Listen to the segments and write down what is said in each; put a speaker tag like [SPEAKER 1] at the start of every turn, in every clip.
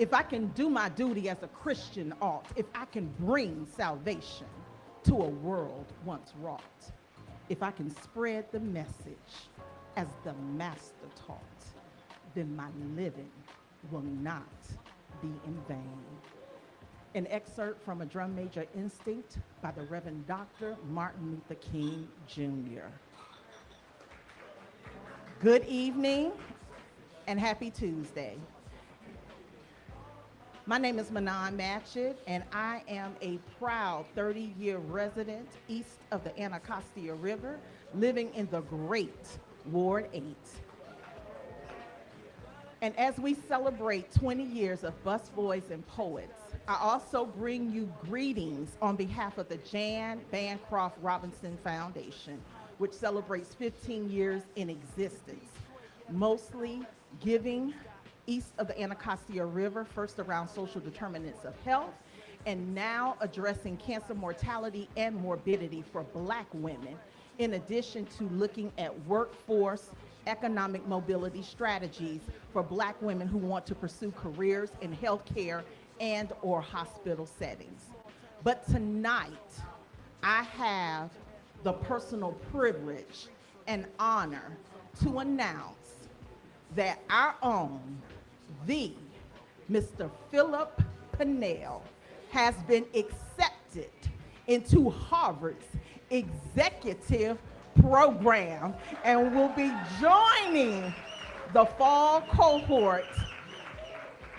[SPEAKER 1] if I can do my duty as a Christian ought, if I can bring salvation to a world once wrought, if I can spread the message as the Master taught, then my living will not be in vain. An excerpt from A Drum Major Instinct by the Reverend Dr. Martin Luther King, Jr. Good evening and happy Tuesday. My name is Manon Matchett, and I am a proud 30-year resident east of the Anacostia River, living in the great Ward 8. And as we celebrate 20 years of Busboys and Poets, I also bring you greetings on behalf of the Jan Bancroft Robinson Foundation, which celebrates 15 years in existence, mostly giving east of the Anacostia River, first around social determinants of health, and now addressing cancer mortality and morbidity for Black women, in addition to looking at workforce economic mobility strategies for Black women who want to pursue careers in healthcare and or hospital settings. But tonight, I have the personal privilege and honor to announce that our own, the Mr. Philip Pannell, has been accepted into Harvard's executive program and will be joining the fall cohort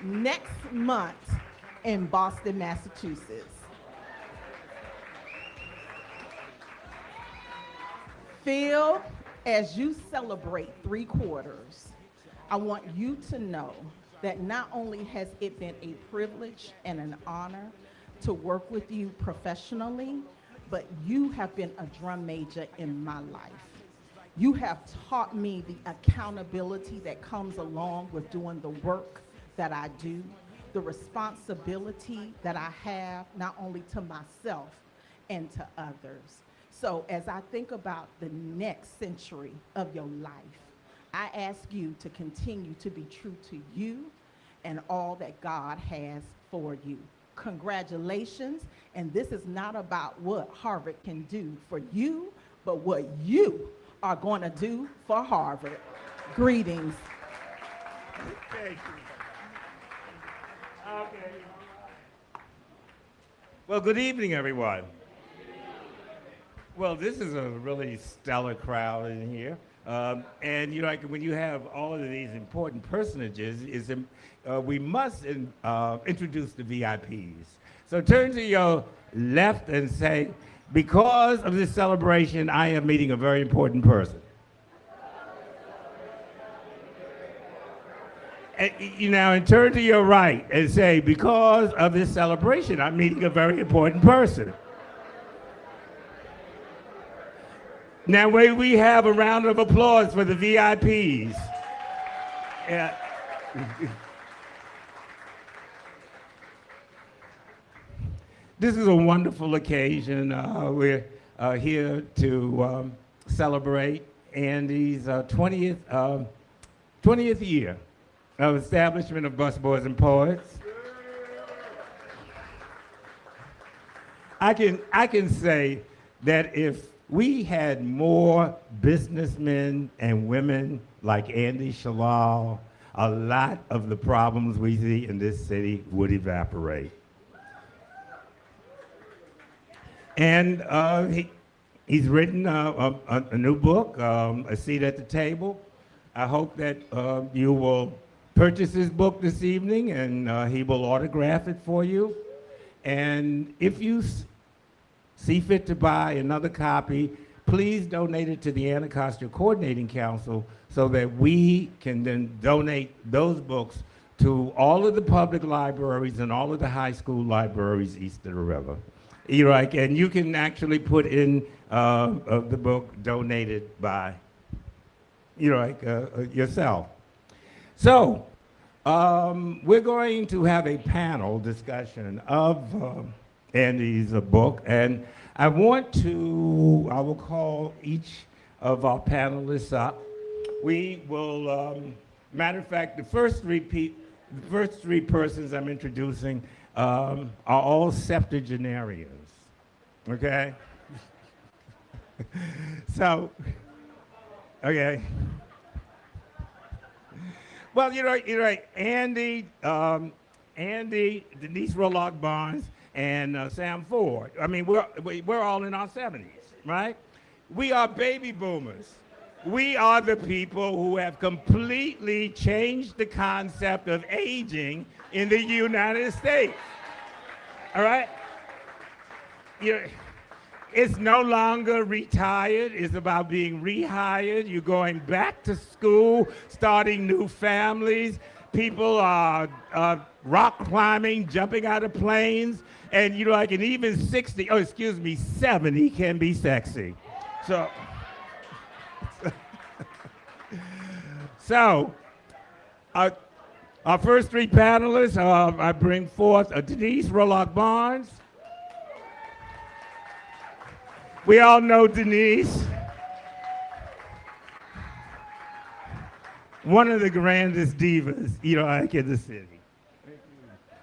[SPEAKER 1] next month in Boston, Massachusetts. Phil, as you celebrate 3 quarters, I want you to know that not only has it been a privilege and an honor to work with you professionally, but you have been a drum major in my life. You have taught me the accountability that comes along with doing the work that I do, the responsibility that I have not only to myself and to others. So as I think about the next century of your life, I ask you to continue to be true to you and all that God has for you. Congratulations, and this is not about what Harvard can do for you, but what you are going to do for Harvard. Greetings.
[SPEAKER 2] Thank you. Okay. Well, good evening, everyone. Well, this is a really stellar crowd in here. And you know, like when you have all of these important personages, we must introduce the VIPs. So turn to your left and say, because of this celebration, I am meeting a very important person. And turn to your right and say, because of this celebration, I'm meeting a very important person. Now, may we have a round of applause for the VIPs. Yeah. This is a wonderful occasion. We're here to celebrate Andy's 20th year of establishment of Busboys and Poets. I can say that if we had more businessmen and women like Andy Shallal, a lot of the problems we see in this city would evaporate. And he's written a new book, A Seat at the Table. I hope that you will purchase his book this evening, and he will autograph it for you. And if you see fit to buy another copy, please donate it to the Anacostia Coordinating Council so that we can then donate those books to all of the public libraries and all of the high school libraries east of the river. And you can actually put in the book donated by yourself. So we're going to have a panel discussion of Andy's book, and I will call each of our panelists up. We will, matter of fact, the first 3 The first three persons I'm introducing are all septuagenarians, okay? So, okay. Well, you're right. Andy, Denise Rolark Barnes, and Sam Ford. I mean, we're all in our 70s, right? We are baby boomers. We are the people who have completely changed the concept of aging in the United States. All right? It's no longer retired. It's about being rehired. You're going back to school, starting new families. People are rock climbing, jumping out of planes, and and even 70 can be sexy. So, our first three panelists, I bring forth Denise Rolark Barnes. We all know Denise. One of the grandest divas, in the city.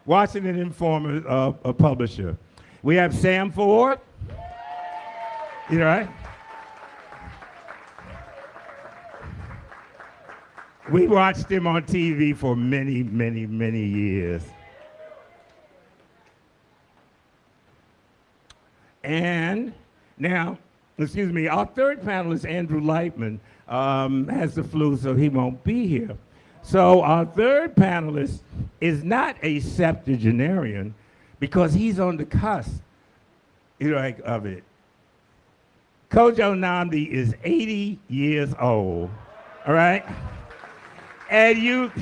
[SPEAKER 2] Washington Informer, a publisher. We have Sam Ford. Right? We watched him on TV for many, many, many years. And now, our third panelist, Andrew Lightman, has the flu, so he won't be here. So our third panelist is not a septuagenarian because he's on the cusp, of it. Kojo Nnamdi is 80 years old, all right? And you're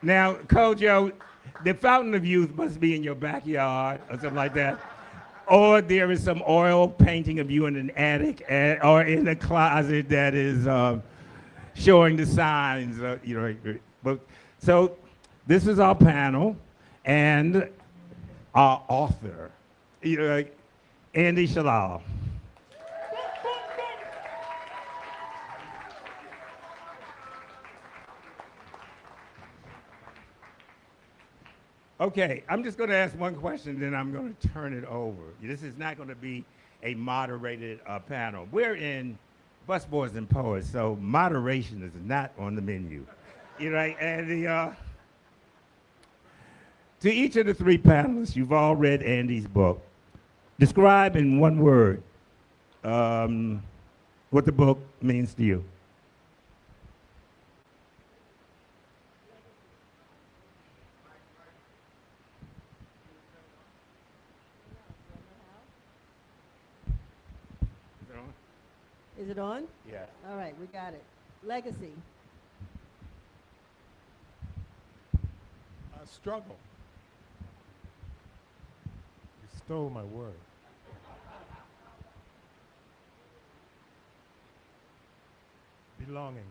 [SPEAKER 2] now, Kojo, the fountain of youth must be in your backyard or something like that. Or there is some oil painting of you in an attic or in a closet that is showing the signs. So this is our panel and our author, Andy Shallal. Okay, I'm just going to ask one question, then I'm going to turn it over. This is not going to be a moderated panel. We're in Busboys and Poets, so moderation is not on the menu. And to each of the three panelists, you've all read Andy's book. Describe in one word what the book means to you.
[SPEAKER 3] Is it on?
[SPEAKER 2] Yeah.
[SPEAKER 3] All right, we got it. Legacy.
[SPEAKER 4] Struggle. You stole my word. Belonging.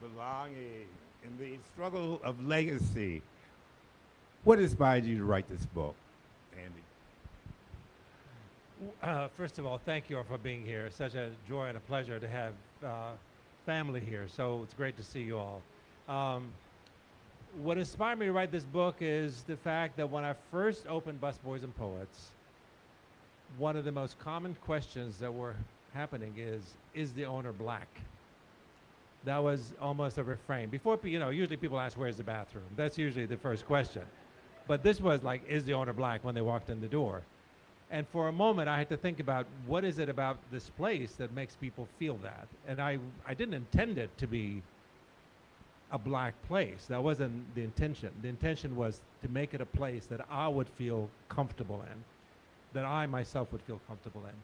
[SPEAKER 2] Belonging. In the struggle of legacy. What inspired you to write this book, Andy?
[SPEAKER 5] First of all, thank you all for being here. It's such a joy and a pleasure to have family here, so it's great to see you all. What inspired me to write this book is the fact that when I first opened Busboys and Poets, one of the most common questions that were happening is the owner black? That was almost a refrain. Before, usually people ask, where's the bathroom? That's usually the first question. But this was like, is the owner black when they walked in the door? And for a moment, I had to think about what is it about this place that makes people feel that? And I didn't intend it to be a black place. That wasn't the intention. The intention was to make it a place that I would feel comfortable in, that I myself would feel comfortable in.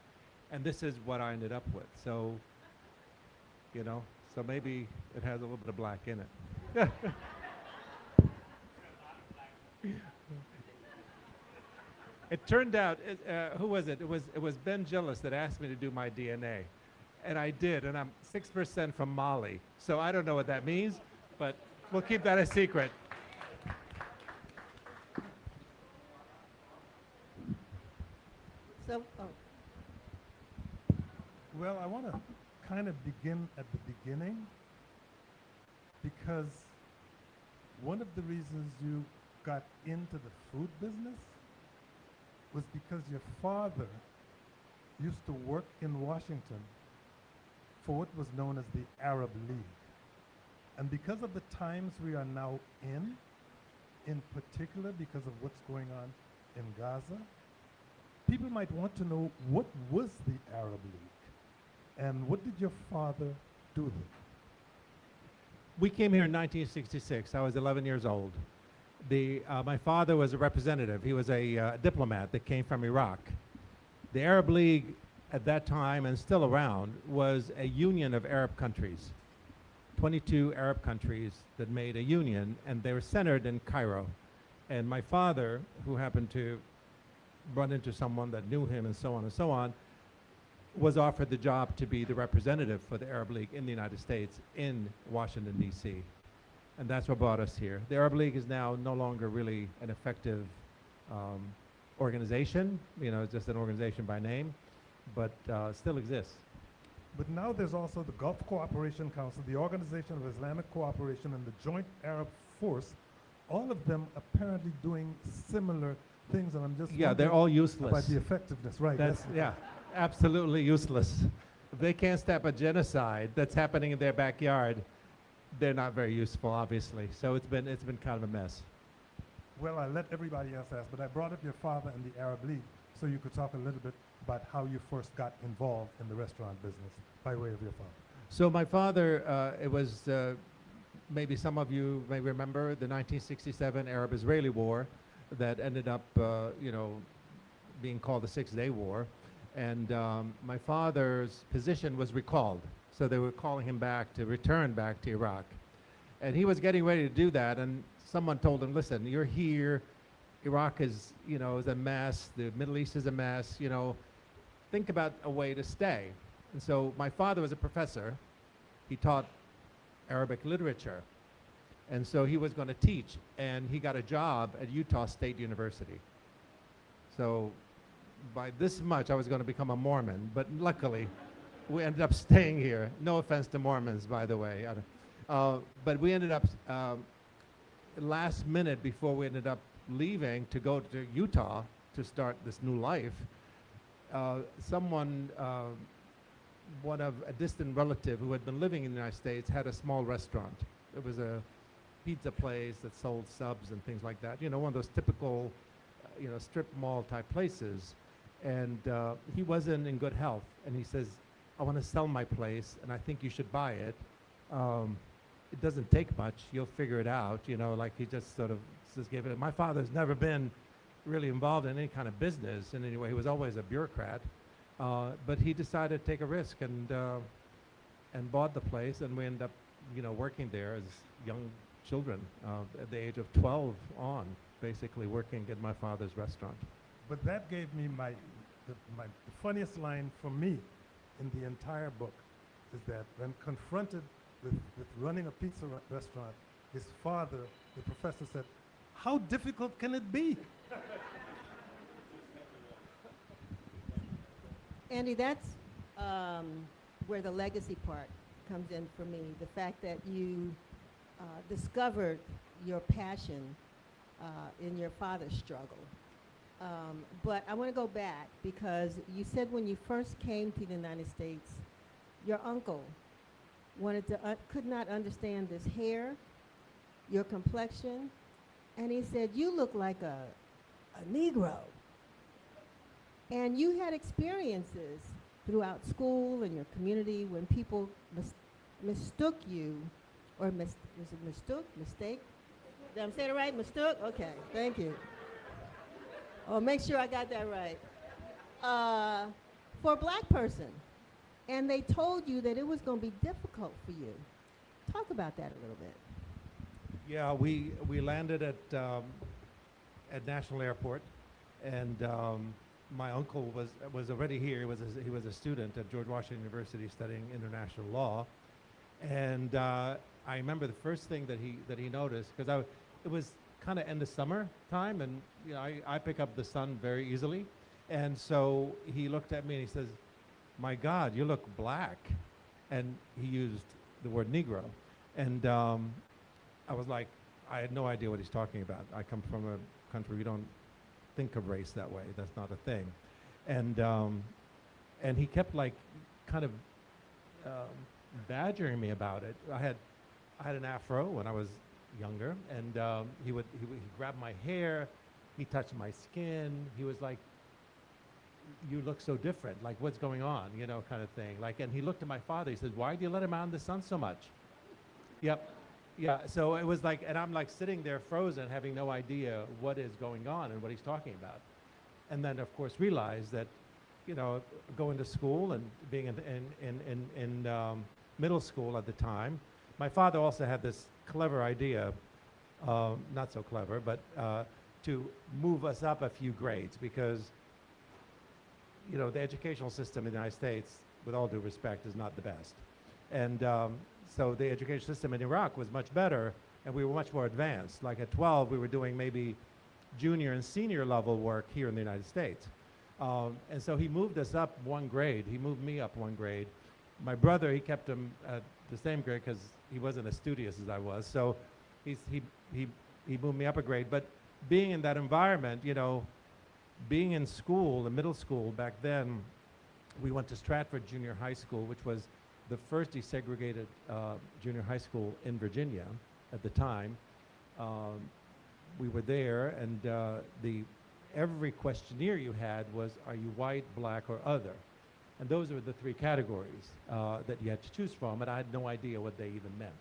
[SPEAKER 5] And this is what I ended up with. So, so maybe it has a little bit of black in it. It turned out, who was it? It was Ben Gillis that asked me to do my DNA. And I did, and I'm 6% from Mali. So I don't know what that means, but we'll keep that a secret.
[SPEAKER 4] Well, I want to kind of begin at the beginning because one of the reasons you got into the food business was because your father used to work in Washington for what was known as the Arab League. And because of the times we are now in particular because of what's going on in Gaza, people might want to know what was the Arab League and what did your father do there?
[SPEAKER 5] We came here in 1966. I was 11 years old. My father was a representative. He was a diplomat that came from Iraq. The Arab League at that time, and still around, was a union of Arab countries. 22 Arab countries that made a union, and they were centered in Cairo. And my father, who happened to run into someone that knew him and so on, was offered the job to be the representative for the Arab League in the United States in Washington, D.C. And that's what brought us here. The Arab League is now no longer really an effective organization. You know, it's just an organization by name, but still exists.
[SPEAKER 4] But now there's also the Gulf Cooperation Council, the Organization of Islamic Cooperation, and the Joint Arab Force, all of them apparently doing similar things, and I'm just
[SPEAKER 5] Yeah, they're all useless.
[SPEAKER 4] about the effectiveness, right?
[SPEAKER 5] That's, yeah, absolutely useless. If they can't stop a genocide that's happening in their backyard, they're not very useful, obviously. So it's been kind of a mess.
[SPEAKER 4] Well, I let everybody else ask, but I brought up your father and the Arab League so you could talk a little bit about how you first got involved in the restaurant business by way of your father.
[SPEAKER 5] So my father, it was, maybe some of you may remember the 1967 Arab-Israeli War that ended up, being called the Six-Day War. And my father's position was recalled. So they were calling him back to return back to Iraq. And he was getting ready to do that, and someone told him, listen, you're here, Iraq is, is a mess, the Middle East is a mess, think about a way to stay. And so my father was a professor. He taught Arabic literature. And so he was going to teach, and he got a job at Utah State University. So by this much, I was going to become a Mormon, but luckily, we ended up staying here. No offense to Mormons, by the way. But we ended up, last minute before we ended up leaving to go to Utah to start this new life, one of a distant relative who had been living in the United States had a small restaurant. It was a pizza place that sold subs and things like that. One of those typical, strip mall type places. And he wasn't in good health. And he says, I want to sell my place, and I think you should buy it. It doesn't take much. You'll figure it out. Like he just sort of just gave it. My father's never been really involved in any kind of business in any way. He was always a bureaucrat. But he decided to take a risk and bought the place, and we ended up, working there as young children at the age of 12 on, basically working at my father's restaurant.
[SPEAKER 4] But that gave me the funniest line for me in the entire book is that when confronted with running a pizza restaurant, his father, the professor, said, how difficult can it be?
[SPEAKER 3] Andy, that's where the legacy part comes in for me. The fact that you discovered your passion in your father's struggle. But I want to go back because you said when you first came to the United States, your uncle could not understand this hair, your complexion, and he said, you look like a Negro. And you had experiences throughout school and your community when people mistook you, or mistake? Did I say it right? Mistook? Okay, thank you. Oh, make sure I got that right. For a black person. And they told you that it was going to be difficult for you. Talk about that a little bit.
[SPEAKER 5] Yeah, we landed at National Airport, and my uncle was already here. He was a student at George Washington University studying international law, and I remember the first thing that he noticed, because it was kind of end of summer time, and I pick up the sun very easily, and so he looked at me and he says, my God, you look black. And he used the word Negro. And I was like, I had no idea what he's talking about. I come from a country we don't think of race that way. That's not a thing. And he kept like kind of badgering me about it. I had an afro when I was younger, and he grabbed my hair, he touched my skin. He was like, "You look so different. Like, what's going on?" You know, kind of thing. Like, and he looked at my father. He said, "Why do you let him out in the sun so much?" Yep. Yeah. So it was like, and I'm like sitting there frozen, having no idea what is going on and what he's talking about. And then, of course, realized that, you know, going to school and being in middle school at the time, my father also had this clever idea, not so clever, but to move us up a few grades because, you know, the educational system in the United States, with all due respect, is not the best. And so the education system in Iraq was much better, and we were much more advanced. Like at 12, we were doing maybe junior and senior level work here in the United States. And so he moved us up one grade. He moved me up one grade. My brother, he kept him at the same grade because he wasn't as studious as I was. So he moved me up a grade. But being in that environment, you know, being in school, in middle school back then, we went to Stratford Junior High School, which was the first desegregated junior high school in Virginia at the time. We were there, and every questionnaire you had was, are you white, black, or other? And those were the three categories that you had to choose from, and I had no idea what they even meant.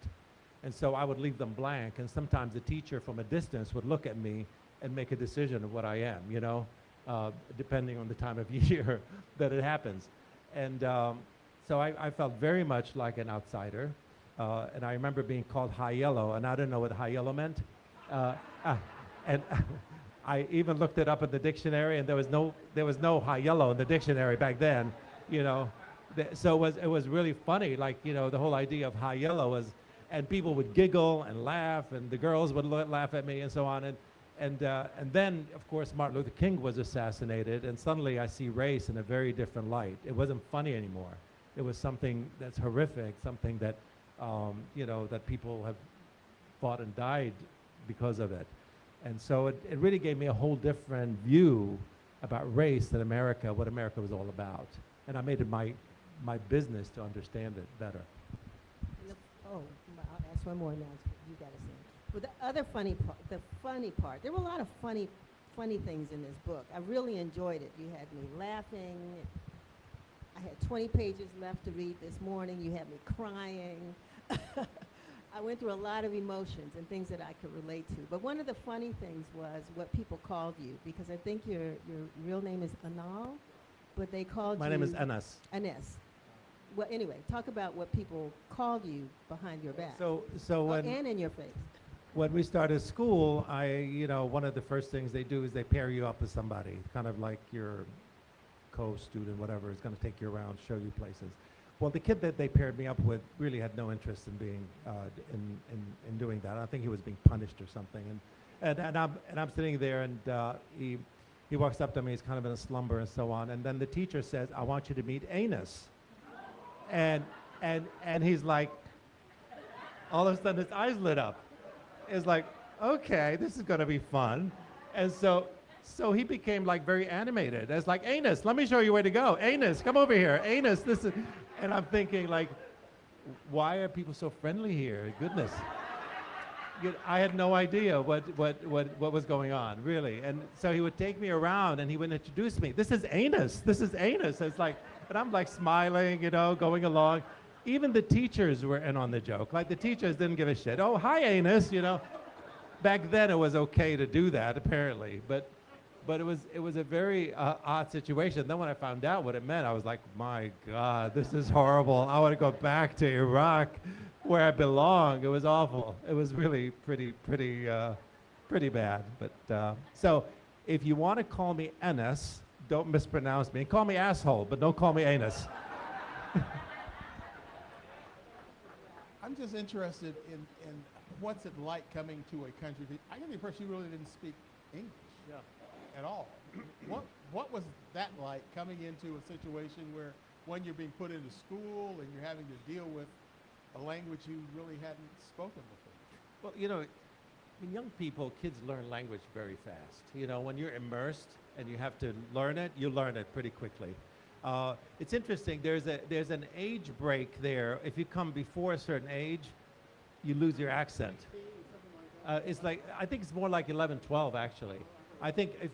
[SPEAKER 5] And so I would leave them blank, and sometimes the teacher from a distance would look at me and make a decision of what I am, you know, depending on the time of year that it happens. And so I felt very much like an outsider, and I remember being called high yellow, and I didn't know what high yellow meant. And I even looked it up in the dictionary, and there was no high yellow in the dictionary back then, you know. So it was really funny, like, you know, the whole idea of high yellow was, and people would giggle and laugh, and the girls would laugh at me and so on. And then, of course, Martin Luther King was assassinated, and suddenly I see race in a very different light. It wasn't funny anymore. It was something that's horrific, something that, you know, that people have fought and died because of it. And so it really gave me a whole different view about race in America, what America was all about. And I made it my business to understand it better.
[SPEAKER 3] Oh, I'll ask one more now. You got to say. Well, the other funny part, there were a lot of funny things in this book. I really enjoyed it. You had me laughing. I had 20 pages left to read this morning. You had me crying. I went through a lot of emotions and things that I could relate to. But one of the funny things was what people called you, because I think your real name is Anal, but they called you...
[SPEAKER 5] My name is Anas.
[SPEAKER 3] Anas. Well, anyway, talk about what people called you behind your back.
[SPEAKER 5] So when...
[SPEAKER 3] and in your face.
[SPEAKER 5] When we started school, you know, one of the first things they do is they pair you up with somebody, kind of like your co-student, whatever, is going to take you around, show you places. Well, the kid that they paired me up with really had no interest in being in doing that. I think he was being punished or something. And I'm sitting there, and he walks up to me. He's kind of in a slumber and so on. And then the teacher says, "I want you to meet Anus." And he's like, all of a sudden his eyes lit up. It's like, okay, this is going to be fun. And so he became like very animated. It's like, Anus, let me show you where to go. Anus, come over here. Anus, this is, and I'm thinking like, why are people so friendly here? Goodness. I had no idea what was going on, really. And so he would take me around and he would introduce me. This is Anus. This is Anus. It's like, and I'm like smiling, you know, going along. Even the teachers were in on the joke. Like the teachers didn't give a shit. Oh, hi, Anus, you know. Back then it was okay to do that, apparently. But it was a very odd situation. Then when I found out what it meant, I was like, my God, this is horrible. I want to go back to Iraq where I belong. It was awful. It was really pretty bad. But so if you want to call me Anas, don't mispronounce me. Call me asshole, but don't call me Anus.
[SPEAKER 6] I'm just interested in what's it like coming to a country. I get the impression you really didn't speak English at all. what was that like coming into a situation where when you're being put into school and you're having to deal with a language you really hadn't spoken before?
[SPEAKER 5] Well, you know, when young people, kids learn language very fast. You know, when you're immersed and you have to learn it, you learn it pretty quickly. It's interesting. There's an age break there. If you come before a certain age, you lose your accent. It's like, I think it's more like 11, 12 actually. I think if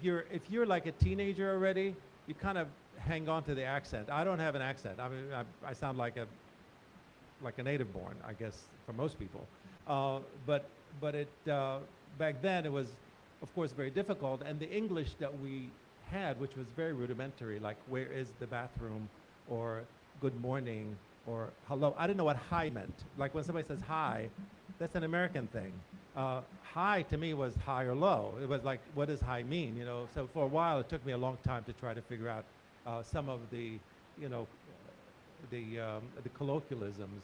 [SPEAKER 5] you're like a teenager already, you kind of hang on to the accent. I don't have an accent. I mean, I sound like a native born, I guess, for most people. But back then it was, of course, very difficult. And the English that we had, which was very rudimentary, like where is the bathroom, or good morning, or hello. I didn't know what hi meant. Like when somebody says hi, that's an American thing. Hi to me was high or low. It was like, what does hi mean? You know, so for a while it took me a long time to try to figure out some of the, you know, the colloquialisms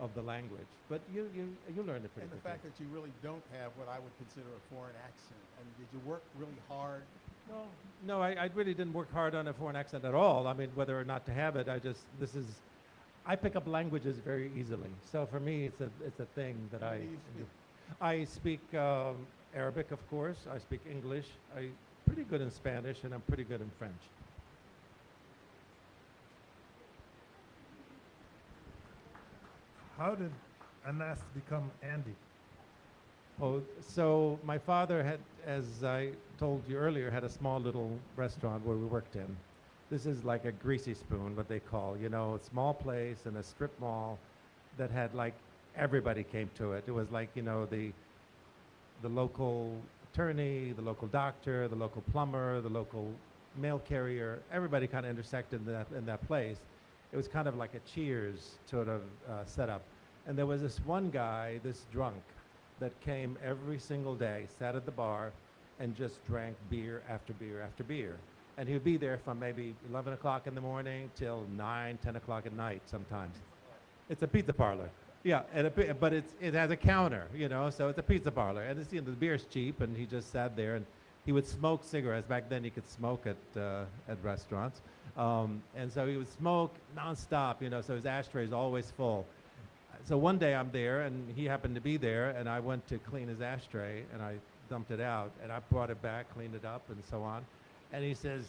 [SPEAKER 5] of the language. But you learn it pretty
[SPEAKER 6] And the
[SPEAKER 5] quickly.
[SPEAKER 6] fact that you really don't have what I would consider a foreign accent. I mean, did you work really hard?
[SPEAKER 5] No, I really didn't work hard on a foreign accent at all. I mean, whether or not to have it, I pick up languages very easily. So for me, it's a thing that
[SPEAKER 6] What do you speak?
[SPEAKER 5] I speak Arabic, of course. I speak English. I'm pretty good in Spanish, and I'm pretty good in French.
[SPEAKER 4] How did Anas become Andy?
[SPEAKER 5] Oh, so my father had, as I told you earlier, had a small little restaurant where we worked in. This is like a greasy spoon, what they call, you know, a small place in a strip mall that had like everybody came to it. It was like, you know, the local attorney, the local doctor, the local plumber, the local mail carrier. Everybody kind of intersected in that place. It was kind of like a Cheers sort of setup. And there was this one guy, this drunk, that came every single day, sat at the bar, and just drank beer after beer after beer. And he would be there from maybe 11 o'clock in the morning till 9, 10 o'clock at night sometimes. It's a pizza parlor. Yeah, but it has a counter, you know, so it's a pizza parlor. And it's, you know, the beer's cheap, and he just sat there, and he would smoke cigarettes. Back then you could smoke at restaurants. And so he would smoke nonstop, you know, so his ashtray is always full. So one day I'm there, and he happened to be there, and I went to clean his ashtray, and I dumped it out, and I brought it back, cleaned it up, and so on. And he says,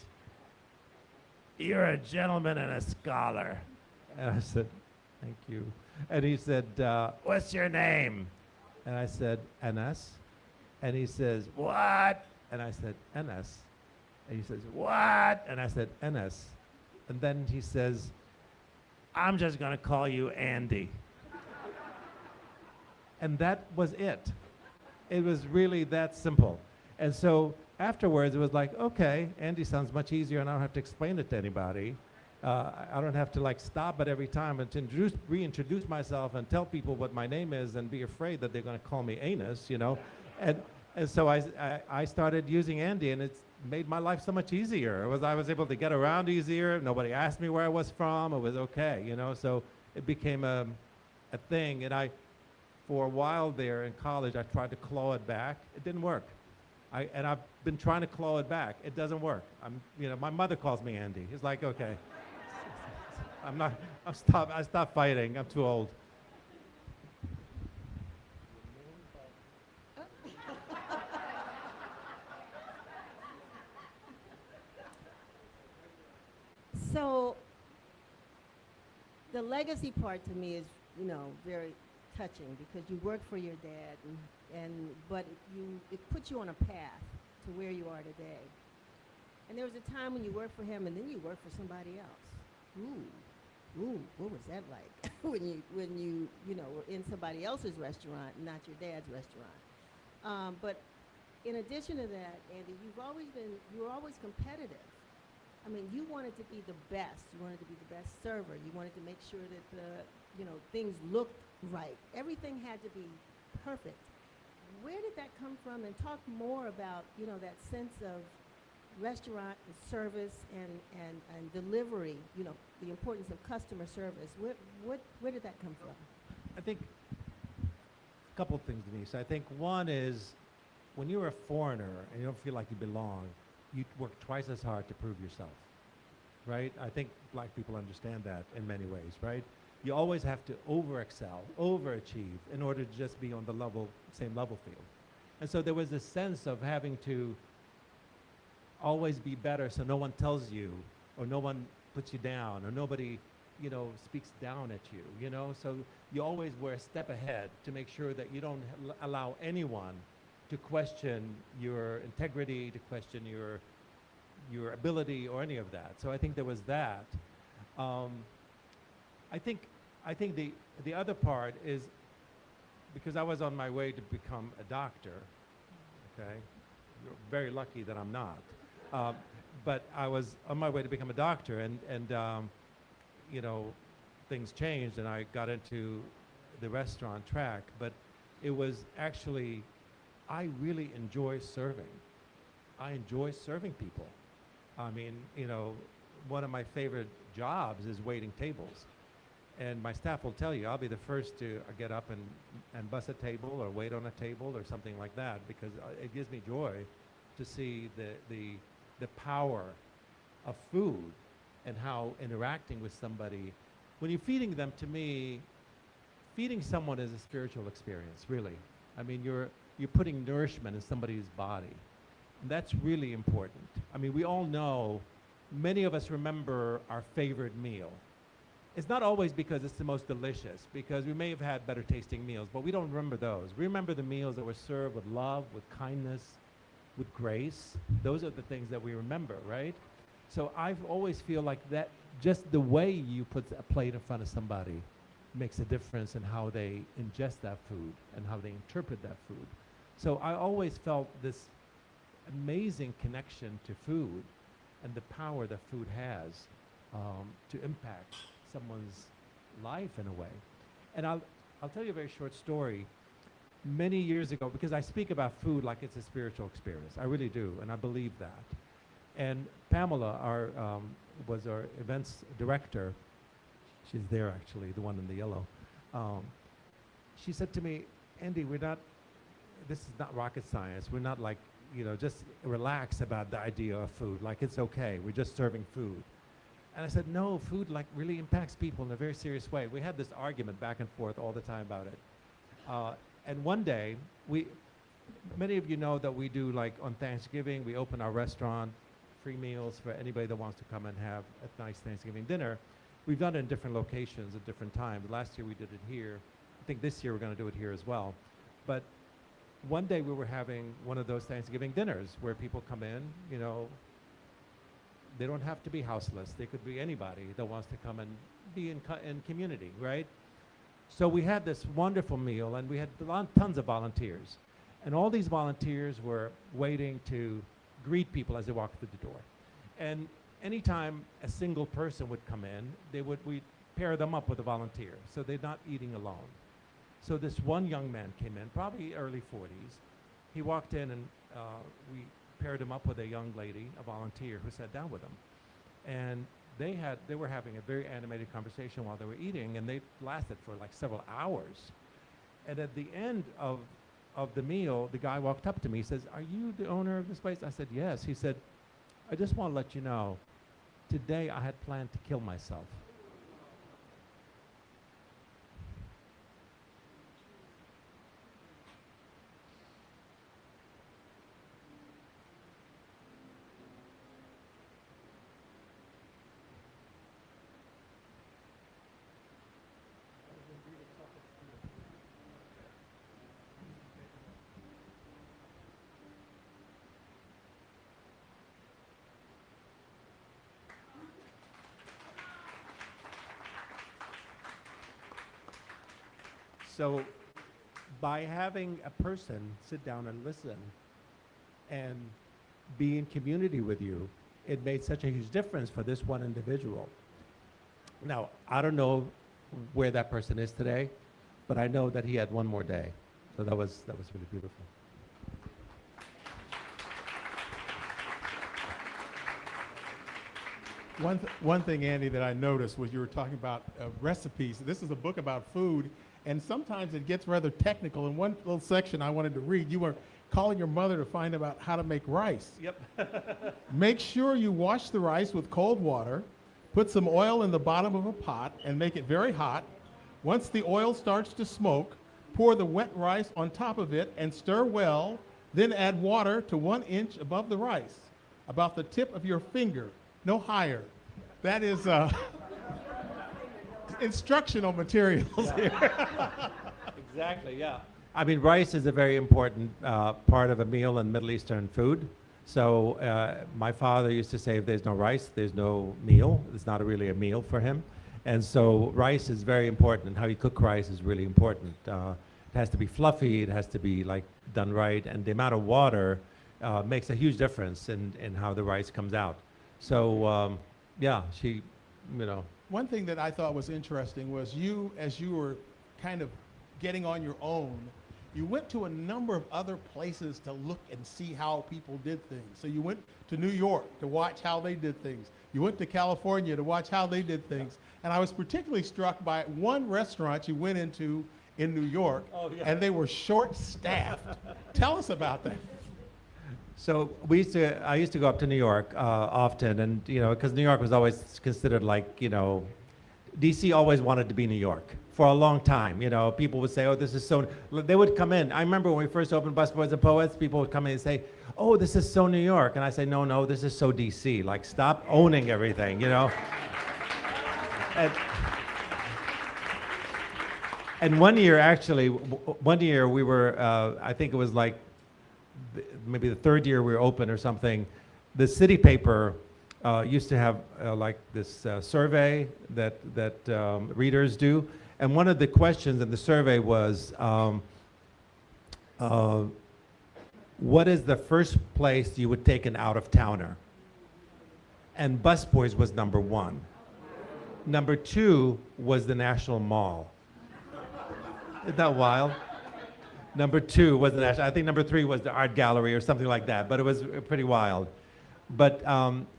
[SPEAKER 5] "You're a gentleman and a scholar." And I said, "Thank you." And he said, "What's your name?" And I said, "Anas." And he says, "What?" And I said, "Anas." And he says, "What?" And I said, "Anas." And then he says, "I'm just going to call you Andy." And that was it. It was really that simple. And so afterwards, it was like, okay, Andy sounds much easier, and I don't have to explain it to anybody. I don't have to like stop it every time and to reintroduce myself and tell people what my name is and be afraid that they're going to call me Anus, you know. And so I started using Andy, and it's made my life so much easier. I was able to get around easier. Nobody asked me where I was from. It was okay, you know. So it became a thing, and for a while there in college, I tried to claw it back. It didn't work. And I've been trying to claw it back. It doesn't work. You know, my mother calls me Andy. It's like, okay, I stopped fighting. I'm too old.
[SPEAKER 3] So the legacy part to me is, you know, very touching because you work for your dad, but it puts you on a path to where you are today. And there was a time when you worked for him, and then you worked for somebody else. Ooh, what was that like when you were in somebody else's restaurant, not your dad's restaurant? But in addition to that, Andy, you were always competitive. I mean, you wanted to be the best. You wanted to be the best server. You wanted to make sure that things looked right. Everything had to be perfect. Where did that come from? And talk more about, that sense of restaurant and service and delivery, the importance of customer service. Where did that come from?
[SPEAKER 5] I think a couple of things, Denise. I think one is when you're a foreigner and you don't feel like you belong, you work twice as hard to prove yourself, right? I think black people understand that in many ways, right? You always have to over-excel, overachieve in order to just be on the level, same level field. And so there was this sense of having to always be better so no one tells you, or no one puts you down, or nobody, you know, speaks down at you, you know? So you always were a step ahead to make sure that you don't allow anyone to question your integrity, to question your ability, or any of that. So I think there was that. I think the other part is because I was on my way to become a doctor, okay? You're very lucky that I'm not. But I was on my way to become a doctor, and you know, things changed, and I got into the restaurant track. But it was actually, I really enjoy serving. I enjoy serving people. I mean, you know, one of my favorite jobs is waiting tables. And my staff will tell you, I'll be the first to get up and bus a table or wait on a table or something like that, because it gives me joy to see the power of food and how interacting with somebody, when you're feeding them, to me, feeding someone is a spiritual experience, really. I mean, you're putting nourishment in somebody's body. And that's really important. I mean, we all know, many of us remember our favorite meal. It's not always because it's the most delicious, because we may have had better tasting meals, but we don't remember those. We remember the meals that were served with love, with kindness, with grace. Those are the things that we remember, right? So I've always feel like that, just the way you put a plate in front of somebody makes a difference in how they ingest that food and how they interpret that food. So I always felt this amazing connection to food and the power that food has to impact someone's life in a way. And I'll tell you a very short story. Many years ago, because I speak about food like it's a spiritual experience, I really do, and I believe that. And Pamela, was our events director. She's there actually, the one in the yellow. She said to me, Andy, this is not rocket science. We're not like, you know, just relax about the idea of food. Like, it's okay, we're just serving food. And I said, no, food like really impacts people in a very serious way. We had this argument back and forth all the time about it. And one day, many of you know that we do, like on Thanksgiving, we open our restaurant, free meals for anybody that wants to come and have a nice Thanksgiving dinner. We've done it in different locations at different times. Last year we did it here. I think this year we're going to do it here as well. But one day we were having one of those Thanksgiving dinners where people come in, you know, they don't have to be houseless. They could be anybody that wants to come and be in community, right? So we had this wonderful meal, and we had tons of volunteers. And all these volunteers were waiting to greet people as they walked through the door. And anytime a single person would come in, we'd pair them up with a volunteer, so they're not eating alone. So this one young man came in, probably early 40s. He walked in, and we paired him up with a young lady, a volunteer, who sat down with him. And they were having a very animated conversation while they were eating, and they lasted for like several hours. And at the end of the meal, the guy walked up to me. He says, "Are you the owner of this place?" I said, "Yes." He said, "I just want to let you know, today I had planned to kill myself." So by having a person sit down and listen and be in community with you, it made such a huge difference for this one individual. Now, I don't know where that person is today, but I know that he had one more day. So that was really beautiful.
[SPEAKER 6] One thing, Andy, that I noticed was you were talking about recipes. This is a book about food, and sometimes it gets rather technical. In one little section I wanted to read, you were calling your mother to find out how to make rice.
[SPEAKER 5] Yep.
[SPEAKER 6] Make sure you wash the rice with cold water, put some oil in the bottom of a pot and make it very hot. Once the oil starts to smoke, pour the wet rice on top of it and stir well, then add water to 1 inch above the rice, about the tip of your finger, no higher. That is instructional materials here.
[SPEAKER 5] Exactly, yeah. I mean, rice is a very important part of a meal in Middle Eastern food. So my father used to say, if there's no rice, there's no meal. It's not really a meal for him. And so rice is very important, and how you cook rice is really important. It has to be fluffy, it has to be like done right, and the amount of water makes a huge difference in how the rice comes out. So yeah, she, you know.
[SPEAKER 6] One thing that I thought was interesting was you, as you were kind of getting on your own, you went to a number of other places to look and see how people did things. So you went to New York to watch how they did things. You went to California to watch how they did things. And I was particularly struck by one restaurant you went into in New York, and they were short-staffed. Tell us about that.
[SPEAKER 5] So I used to go up to New York often, and you know, because New York was always considered like, you know, DC always wanted to be New York for a long time. You know, people would say, oh, this is so, they would come in. I remember when we first opened Busboys and Poets, people would come in and say, oh, this is so New York. And I say, no, this is so DC. Like, stop owning everything, you know? And one year, actually, we were, I think it was like, maybe the third year we were open or something, the city paper used to have like this survey that readers do. And one of the questions in the survey was, what is the first place you would take an out-of-towner? And Busboys was number 1. Number 2 was the National Mall. Isn't that wild? Number 2 was the National, I think number 3 was the Art Gallery or something like that, but it was pretty wild. But,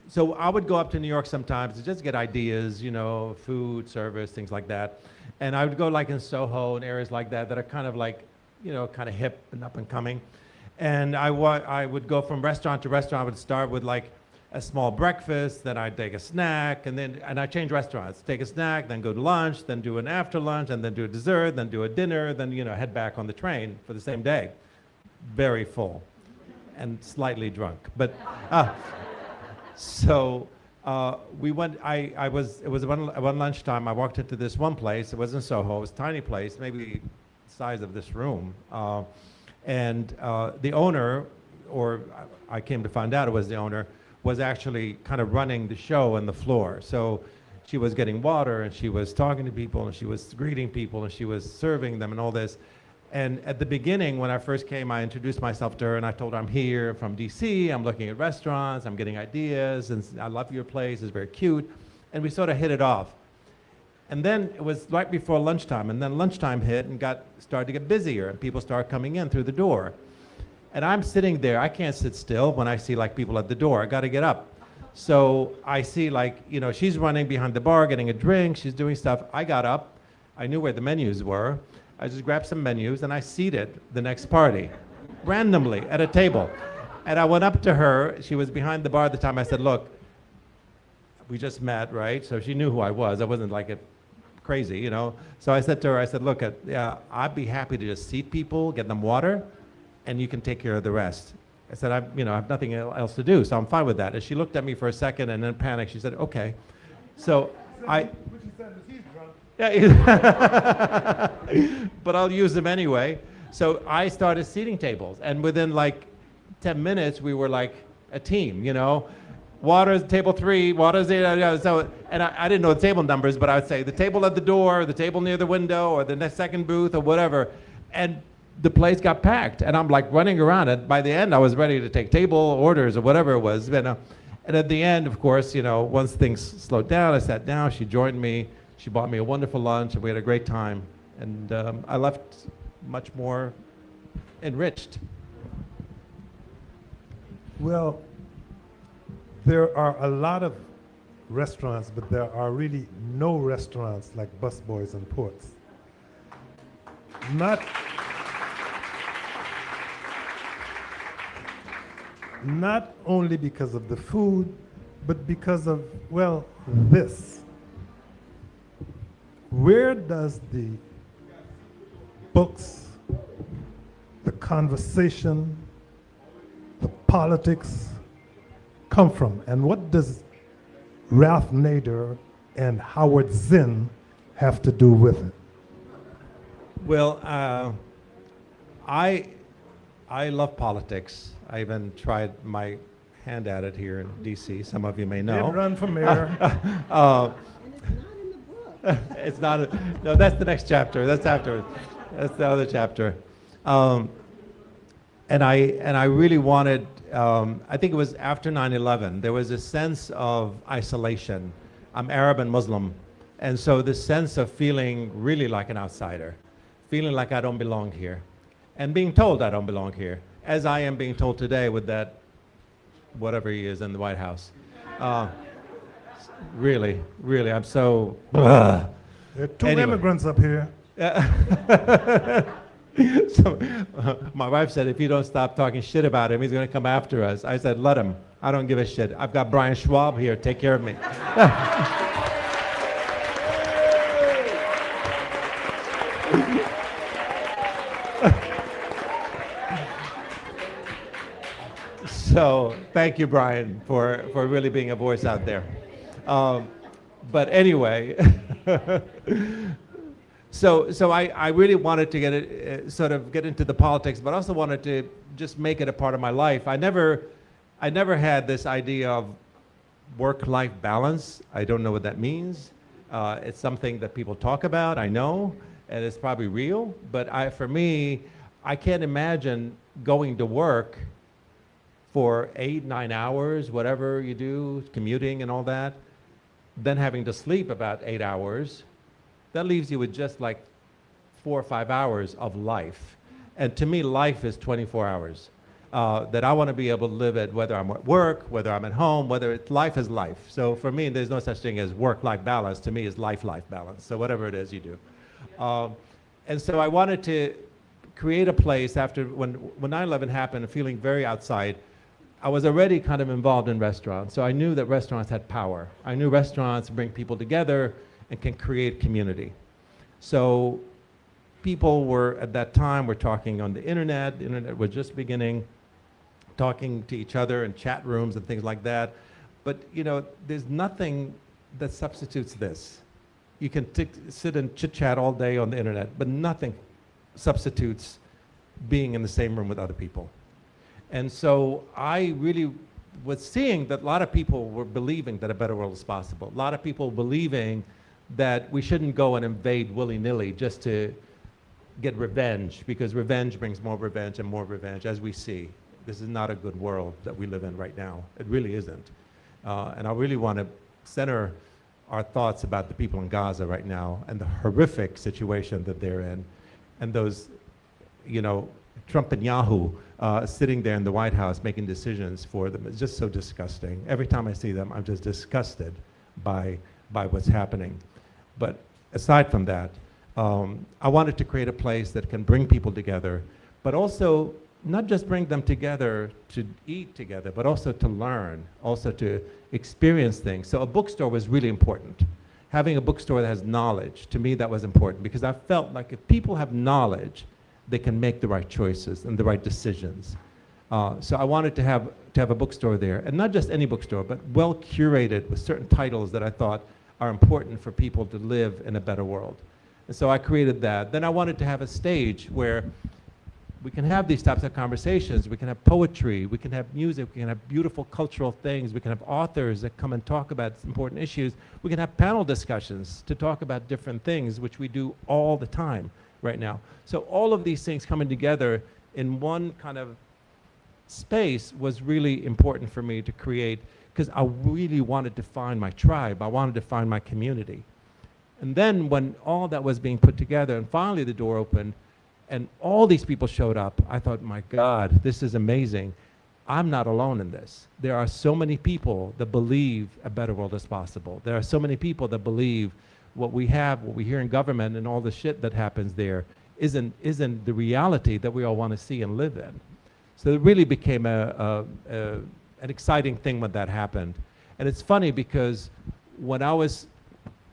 [SPEAKER 5] so I would go up to New York sometimes to just get ideas, you know, food, service, things like that. And I would go like in Soho and areas like that are kind of like, you know, kind of hip and up and coming. And I would go from restaurant to restaurant. I would start with like a small breakfast, then I'd take a snack, and I'd change restaurants. Take a snack, then go to lunch, then do an after lunch, and then do a dessert, then do a dinner, then, you know, head back on the train for the same day. Very full and slightly drunk. But, so we went, it was one lunchtime, I walked into this one place. It was in Soho. It was a tiny place, maybe the size of this room. And the owner, or I came to find out it was the owner, was actually kind of running the show on the floor. So she was getting water, and she was talking to people, and she was greeting people, and she was serving them and all this. And at the beginning, when I first came, I introduced myself to her, and I told her I'm here from DC, I'm looking at restaurants, I'm getting ideas, and I love your place, it's very cute. And we sort of hit it off. And then it was right before lunchtime, and then lunchtime hit and started to get busier, and people started coming in through the door. And I'm sitting there, I can't sit still when I see like people at the door, I gotta get up. So I see like, you know, she's running behind the bar, getting a drink, she's doing stuff. I got up, I knew where the menus were. I just grabbed some menus and I seated the next party, randomly at a table. And I went up to her, she was behind the bar at the time, I said, look, we just met, right? So she knew who I was, I wasn't like crazy, you know? So I said to her, I said, look, I'd be happy to just seat people, get them water, and you can take care of the rest. I said, I have nothing else to do, so I'm fine with that. And she looked at me for a second and then panicked. She said, okay. So
[SPEAKER 4] What she said was he's drunk.
[SPEAKER 5] Yeah, but I'll use them anyway. So I started seating tables, and within like 10 minutes, we were like a team, you know? Water's table 3, water's so, and I didn't know the table numbers, but I would say the table at the door, the table near the window, or the next second booth, or whatever. And the place got packed, and I'm like running around, and by the end I was ready to take table orders or whatever it was. And at the end, of course, you know, once things slowed down, I sat down, she joined me, she bought me a wonderful lunch, and we had a great time. And I left much more enriched.
[SPEAKER 4] Well, there are a lot of restaurants, but there are really no restaurants like Busboys and Poets. not only because of the food, but because of, well, this. Where does the books, the conversation, the politics come from? And what does Ralph Nader and Howard Zinn have to do with it?
[SPEAKER 5] Well, I love politics. I even tried my hand at it here in D.C. Some of you may know.
[SPEAKER 4] Did run for mayor.
[SPEAKER 5] It's not. No, that's the next chapter. That's afterwards. That's the other chapter. And I really wanted. I think it was after 9/11. There was a sense of isolation. I'm Arab and Muslim, and so this sense of feeling really like an outsider, feeling like I don't belong here, and being told I don't belong here, as I am being told today with that, whatever he is in the White House. Really, really, I'm so.
[SPEAKER 4] There are two
[SPEAKER 5] Anyway.
[SPEAKER 4] immigrants up here.
[SPEAKER 5] So my wife said, if you don't stop talking shit about him, he's going to come after us. I said, let him. I don't give a shit. I've got Brian Schwab here. Take care of me. So thank you, Brian, for really being a voice out there. But anyway, so I really wanted to get it, sort of get into the politics, but also wanted to just make it a part of my life. I never had this idea of work-life balance. I don't know what that means. It's something that people talk about, I know, and it's probably real, but for me, I can't imagine going to work for 8, 9 hours, whatever you do, commuting and all that, then having to sleep about 8 hours. That leaves you with just like 4 or 5 hours of life. And to me, life is 24 hours. That I want to be able to live it, whether I'm at work, whether I'm at home, life is life. So for me, there's no such thing as work-life balance. To me, it's life-life balance. So whatever it is you do. And so I wanted to create a place after, when 9/11 happened, feeling very outside, I was already kind of involved in restaurants. So I knew that restaurants had power. I knew restaurants bring people together and can create community. So people were, at that time, were talking on the internet. The internet was just beginning, talking to each other in chat rooms and things like that. But you know, there's nothing that substitutes this. You can sit and chit-chat all day on the internet, but nothing substitutes being in the same room with other people. And so I really was seeing that a lot of people were believing that a better world is possible. A lot of people believing that we shouldn't go and invade willy-nilly just to get revenge, because revenge brings more revenge and more revenge, as we see. This is not a good world that we live in right now. It really isn't. And I really want to center our thoughts about the people in Gaza right now and the horrific situation that they're in, and those, you know, Trump and Yahoo sitting there in the White House making decisions for them. It's just so disgusting. Every time I see them, I'm just disgusted by what's happening. But aside from that, I wanted to create a place that can bring people together, but also not just bring them together to eat together, but also to learn, also to experience things. So a bookstore was really important. Having a bookstore that has knowledge, to me that was important, because I felt like if people have knowledge, they can make the right choices and the right decisions. So I wanted to have a bookstore there, and not just any bookstore, but well curated with certain titles that I thought are important for people to live in a better world. And so I created that. Then I wanted to have a stage where we can have these types of conversations. We can have poetry, we can have music, we can have beautiful cultural things, we can have authors that come and talk about important issues. We can have panel discussions to talk about different things, which we do all the time right now. So all of these things coming together in one kind of space was really important for me to create, because I really wanted to find my tribe. I wanted to find my community. And then when all that was being put together and finally the door opened and all these people showed up, I thought, my God, this is amazing. I'm not alone in this. There are so many people that believe a better world is possible. There are so many people that believe what we have, what we hear in government and all the shit that happens there isn't the reality that we all want to see and live in. So it really became an exciting thing when that happened. And it's funny because when I was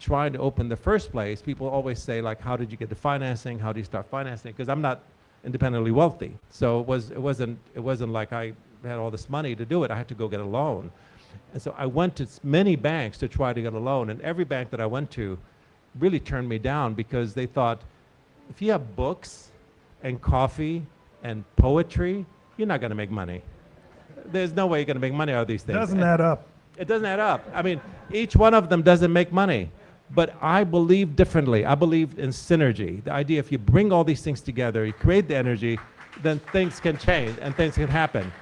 [SPEAKER 5] trying to open the first place, people always say, like, how did you get the financing? How do you start financing? Because I'm not independently wealthy. So it wasn't like I had all this money to do it. I had to go get a loan. And so I went to many banks to try to get a loan, and every bank that I went to really turned me down because they thought, if you have books and coffee and poetry, you're not going to make money. There's no way you're going to make money out of these things.
[SPEAKER 4] Doesn't add up.
[SPEAKER 5] It doesn't add up. I mean, each one of them doesn't make money. But I believe differently. I believe in synergy. The idea, if you bring all these things together, you create the energy, then things can change and things can happen.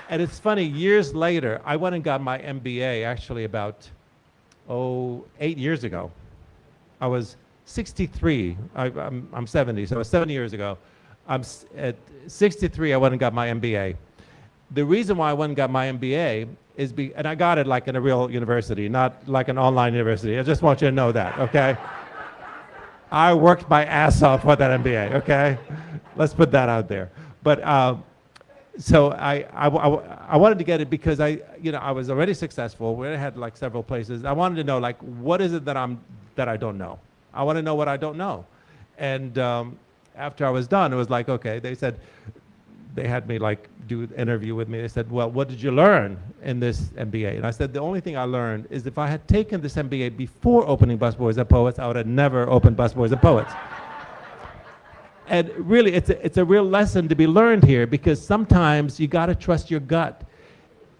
[SPEAKER 5] And it's funny, years later, I went and got my MBA actually about, 8 years ago. I was 63. I'm 70, so it was 7 years ago. At 63, I went and got my MBA. The reason why I went and got my MBA is, and I got it like in a real university, not like an online university. I just want you to know that, okay? I worked my ass off for that MBA, okay? Let's put that out there. But so I wanted to get it because I was already successful. We had like several places. I wanted to know, like, what is it that I don't know? I want to know what I don't know. And after I was done, it was like, okay, they said, they had me like do an interview with me. They said, well, what did you learn in this MBA? And I said, the only thing I learned is if I had taken this MBA before opening Busboys and Poets, I would have never opened Busboys and Poets. And really, it's a real lesson to be learned here, because sometimes you got to trust your gut.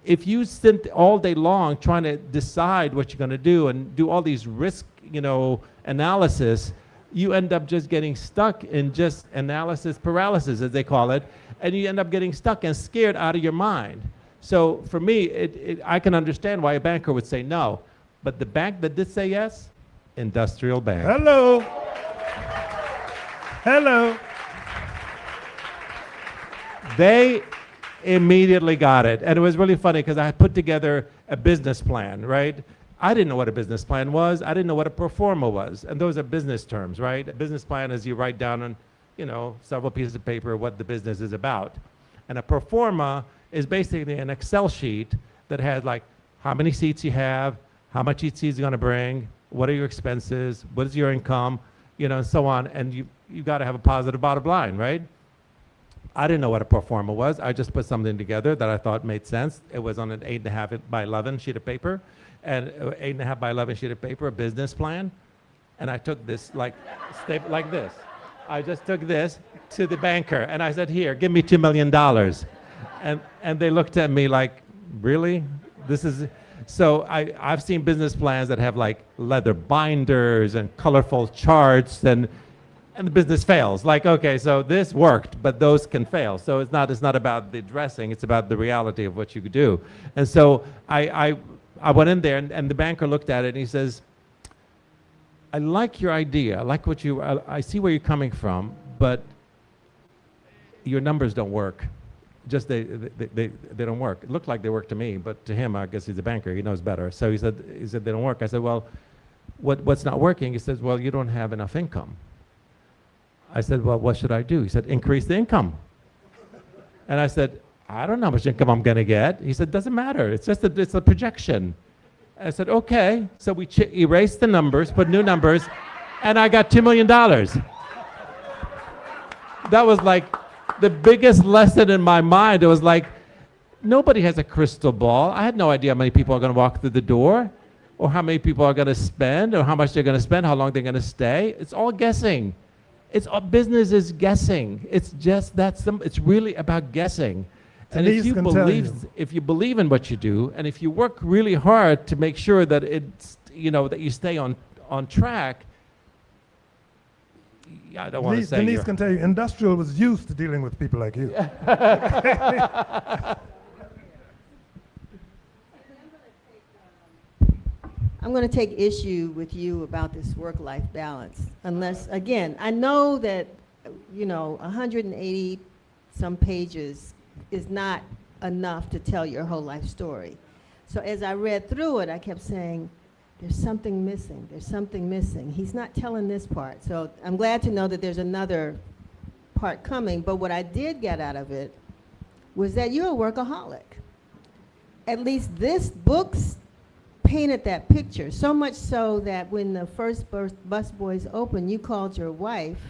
[SPEAKER 5] If you sit all day long trying to decide what you're going to do and do all these risk, analysis, you end up just getting stuck in just analysis paralysis, as they call it, and you end up getting stuck and scared out of your mind. So for me, I can understand why a banker would say no, but the bank that did say yes, Industrial Bank.
[SPEAKER 4] Hello. Hello.
[SPEAKER 5] They immediately got it. And it was really funny because I had put together a business plan, right? I didn't know what a business plan was. I didn't know what a pro forma was. And those are business terms, right? A business plan is you write down on, several pieces of paper what the business is about. And a pro forma is basically an Excel sheet that has like how many seats you have, how much each seat is going to bring, what are your expenses, what is your income, and so on. And you got to have a positive bottom line, right? I didn't know what a pro forma was. I just put something together that I thought made sense. It was on an 8.5 by 11 sheet of paper, and 8.5 by 11 sheet of paper, a business plan. And I took this like this. I just took this to the banker, and I said, here, give me $2 million. And they looked at me like, really? This is... So I've seen business plans that have like leather binders and colorful charts, and the business fails. Like, okay, so this worked, but those can fail. So it's not about the dressing, it's about the reality of what you could do. And so I went in there, and the banker looked at it, and he says, I like your idea. I like what I see where you're coming from, but your numbers don't work. Just they don't work. It looked like they worked to me, but to him, I guess he's a banker, he knows better. So he said they don't work. I said, well, what's not working? He says, well, you don't have enough income. I said, well, what should I do? He said, increase the income. And I said, I don't know how much income I'm gonna get. He said, doesn't matter, it's a projection. I said, okay. So we erased the numbers, put new numbers, and I got $2 million. That was like the biggest lesson in my mind. It was like, nobody has a crystal ball. I had no idea how many people are going to walk through the door, or how many people are going to spend, or how much they're going to spend, how long they're going to stay. It's all guessing. Business is guessing. It's just it's really about guessing. And if you believe in what you do, and if you work really hard to make sure that that you stay on track, I don't want to say.
[SPEAKER 4] Denise can tell you, Industrial was used to dealing with people like you.
[SPEAKER 3] I'm going to take issue with you about this work-life balance. Unless, again, I know that, 180 some pages is not enough to tell your whole life story. So as I read through it, I kept saying, there's something missing. There's something missing. He's not telling this part. So I'm glad to know that there's another part coming. But what I did get out of it, was that you're a workaholic. At least this book painted that picture, so much so that when the first Busboys opened, you called your wife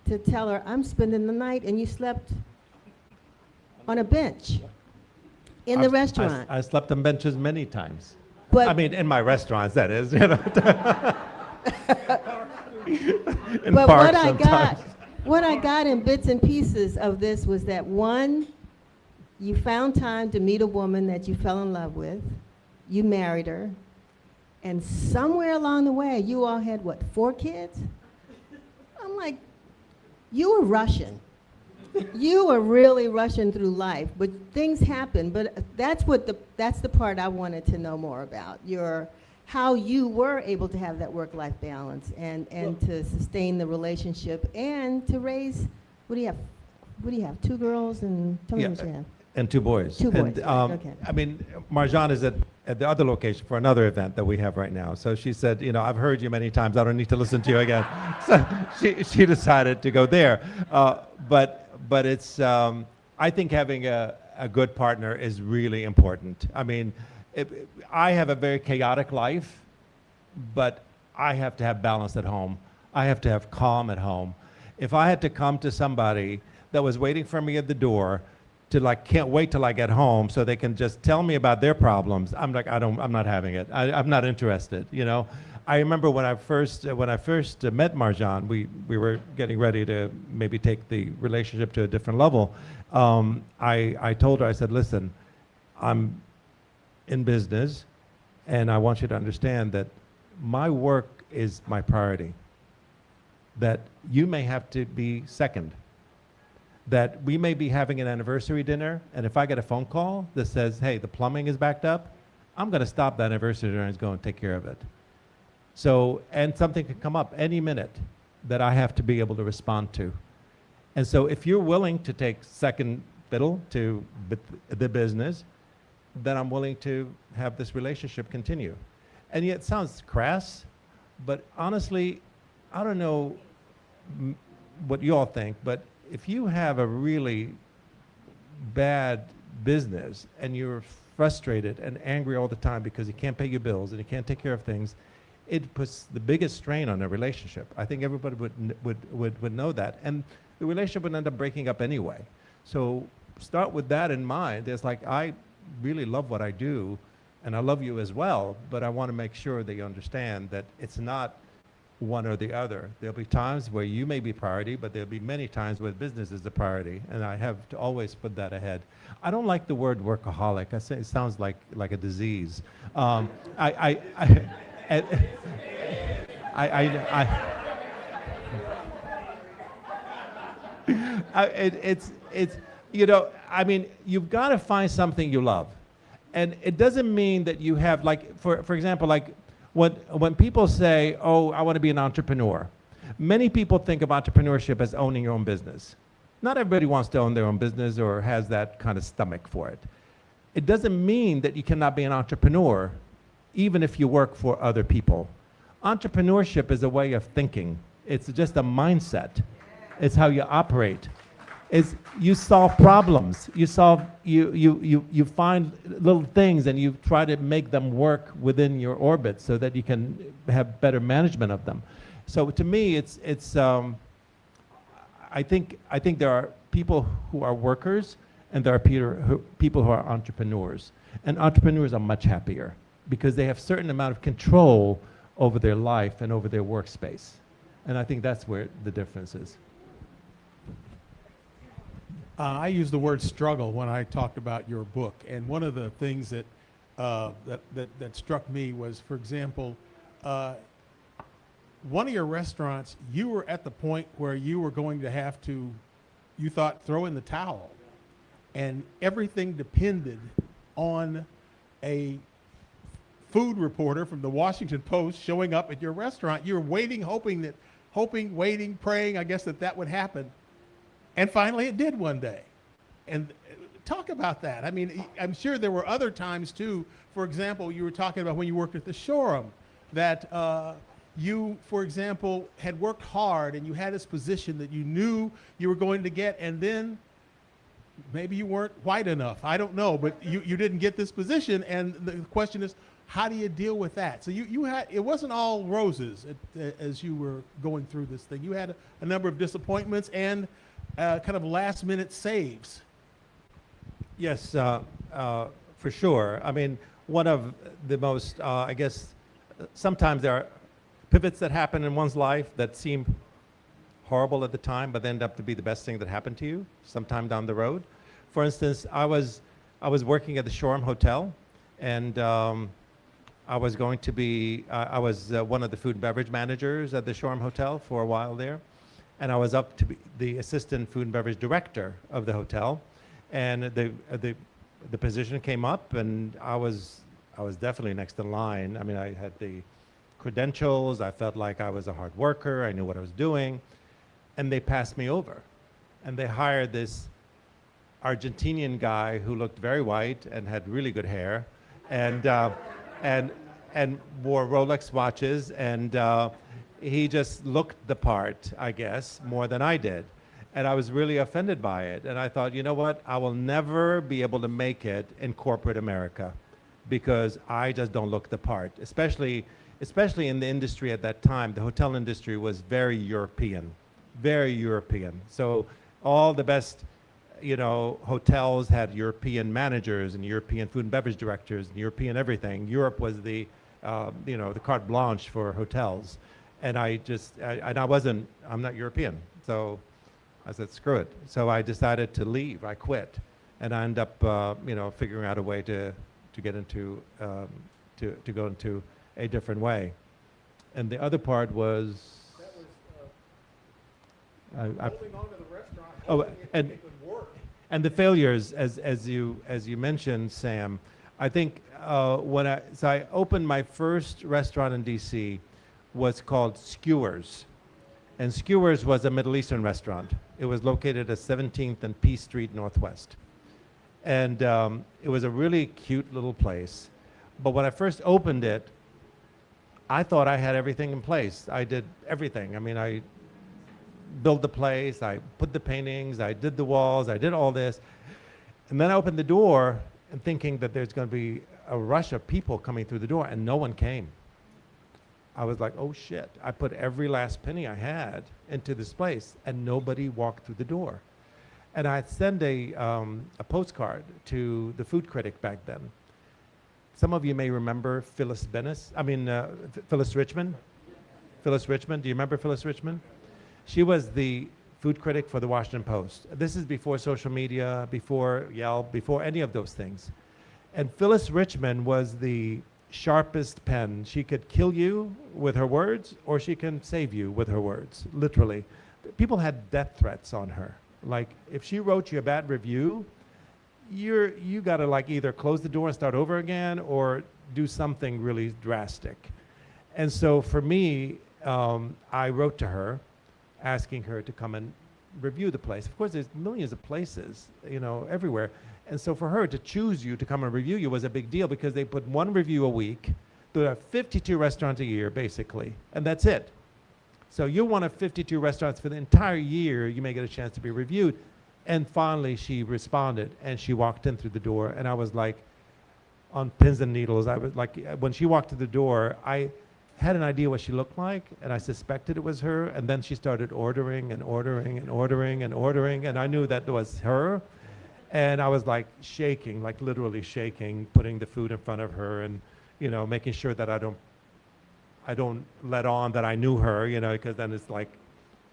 [SPEAKER 3] to tell her, I'm spending the night, and you slept on a bench in the restaurant.
[SPEAKER 5] I slept on benches many times.
[SPEAKER 3] But
[SPEAKER 5] I mean, in my restaurants, that is. You know. In
[SPEAKER 3] but
[SPEAKER 5] parks
[SPEAKER 3] what I got in bits and pieces of this was that, one, you found time to meet a woman that you fell in love with, you married her, and somewhere along the way, you all had, what, 4 kids? I'm like, you were rushing. You were really rushing through life, but things happen. But that's the part I wanted to know more about. How you were able to have that work-life balance and to sustain the relationship and to raise, what do you have, 2 girls and tell me what you have.
[SPEAKER 5] And 2 boys.
[SPEAKER 3] 2 boys,
[SPEAKER 5] And,
[SPEAKER 3] okay.
[SPEAKER 5] I mean, Marjan is at the other location for another event that we have right now. So she said, you know, I've heard you many times. I don't need to listen to you again. So she decided to go there. But it's, I think having a good partner is really important. I mean, I have a very chaotic life, but I have to have balance at home. I have to have calm at home. If I had to come to somebody that was waiting for me at the door to like, can't wait till I get home so they can just tell me about their problems, I'm like, I'm not having it. I'm not interested, you know? I remember when I first met Marjan, we were getting ready to maybe take the relationship to a different level. I told her, I said, listen, I'm in business, and I want you to understand that my work is my priority, that you may have to be second, that we may be having an anniversary dinner, and if I get a phone call that says, hey, the plumbing is backed up, I'm going to stop that anniversary dinner and go and take care of it. So, and something could come up any minute that I have to be able to respond to. And so if you're willing to take second fiddle to the business, then I'm willing to have this relationship continue. And yet it sounds crass, but honestly, I don't know what you all think, but if you have a really bad business and you're frustrated and angry all the time because you can't pay your bills and you can't take care of things, it puts the biggest strain on a relationship. I think everybody would know that. And the relationship would end up breaking up anyway. So start with that in mind. It's like, I really love what I do, and I love you as well, but I want to make sure that you understand that it's not one or the other. There'll be times where you may be priority, but there'll be many times where business is the priority, and I have to always put that ahead. I don't like the word workaholic. I say it sounds like a disease. It's you know, I mean, you've got to find something you love, and it doesn't mean that you have, like, for example, like when people say, oh, I want to be an entrepreneur, many people think of entrepreneurship as owning your own business. Not everybody wants to own their own business or has that kind of stomach for it. It doesn't mean that you cannot be an entrepreneur even if you work for other people. Entrepreneurship is a way of thinking. It's just a mindset. It's how you operate. It's you solve problems. You find little things and you try to make them work within your orbit so that you can have better management of them. So to me, I think there are people who are workers and there are people who are entrepreneurs. And entrepreneurs are much happier because they have a certain amount of control over their life and over their workspace. And I think that's where the difference is.
[SPEAKER 6] I used the word struggle when I talked about your book, and one of the things that struck me was, for example, one of your restaurants, you were at the point where you were going to have to, you thought, throw in the towel, and everything depended on a food reporter from the Washington Post showing up at your restaurant. You were waiting, waiting, praying, I guess, that would happen. And finally it did one day. And talk about that. I mean, I'm sure there were other times too. For example, you were talking about when you worked at the showroom that you, for example, had worked hard and you had this position that you knew you were going to get, and then maybe you weren't white enough. I don't know, but you didn't get this position. And the question is, how do you deal with that? So you had, it wasn't all roses as you were going through this thing. You had a number of disappointments and kind of last minute saves.
[SPEAKER 5] Yes, for sure. I mean, one of the most, I guess, sometimes there are pivots that happen in one's life that seem horrible at the time, but end up to be the best thing that happened to you sometime down the road. For instance, I was working at the Shoreham Hotel, and I was going to be, I was one of the food and beverage managers at the Shoreham Hotel for a while there, and I was up to be the assistant food and beverage director of the hotel, and the position came up, and I was definitely next in line. I mean, I had the credentials, I felt like I was a hard worker, I knew what I was doing, and they passed me over. And they hired this Argentinian guy who looked very white and had really good hair, and wore Rolex watches, and he just looked the part, I guess, more than I did. And I was really offended by it. And I thought, you know what, I will never be able to make it in corporate America because I just don't look the part, especially in the industry at that time. The hotel industry was very European. So all the best, you know, hotels had European managers and European food and beverage directors and European everything. Europe was the, you know, the carte blanche for hotels. And I'm not European. So I said, screw it. So I decided to leave. I quit. And I ended up, you know, figuring out a way to get into, to go into a different way. And the other part was,
[SPEAKER 6] Holding on to the restaurant,
[SPEAKER 5] and
[SPEAKER 6] it would work.
[SPEAKER 5] and the failures, as you mentioned, Sam. I think so I opened my first restaurant in D.C. was called Skewers, and Skewers was a Middle Eastern restaurant. It was located at 17th and P Street Northwest, and it was a really cute little place. But when I first opened it, I thought I had everything in place. I did everything. I mean, I built the place, I put the paintings, I did the walls, I did all this. And then I opened the door and thinking that there's going to be a rush of people coming through the door, and no one came. I was like, oh shit. I put every last penny I had into this place, and nobody walked through the door. And I sent a postcard to the food critic back then. Some of you may remember Phyllis Richmond. Phyllis Richmond, do you remember Phyllis Richmond? She was the food critic for the Washington Post. This is before social media, before Yelp, before any of those things. And Phyllis Richmond was the sharpest pen. She could kill you with her words, or she can save you with her words, literally. People had death threats on her. Like, if she wrote you a bad review, you gotta like either close the door and start over again, or do something really drastic. And so for me, I wrote to her, asking her to come and review the place. Of course, there's millions of places, you know, everywhere. And so for her to choose you to come and review you was a big deal, because they put one review a week. There are 52 restaurants a year, basically, and that's it. So you're one of 52 restaurants for the entire year. You may get a chance to be reviewed. And finally, she responded, and she walked in through the door, and I was like on pins and needles. I was like, when she walked through the door, I had an idea what she looked like, and I suspected it was her, and then she started ordering and ordering and ordering and ordering, and I knew that was her. And I was like shaking, like literally shaking, putting the food in front of her, and, you know, making sure that I don't let on that I knew her, you know, because then it's like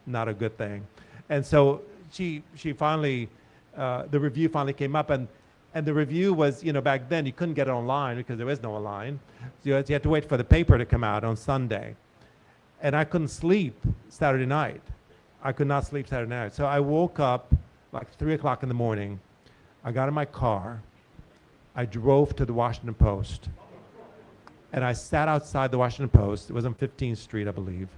[SPEAKER 5] not a good thing. And so she finally, the review finally came up, and the review was, you know, back then you couldn't get it online because there was no online. So you had to wait for the paper to come out on Sunday. And I couldn't sleep Saturday night. I could not sleep Saturday night. So I woke up like 3 o'clock in the morning. I got in my car. I drove to the Washington Post. And I sat outside the Washington Post. It was on 15th Street, I believe.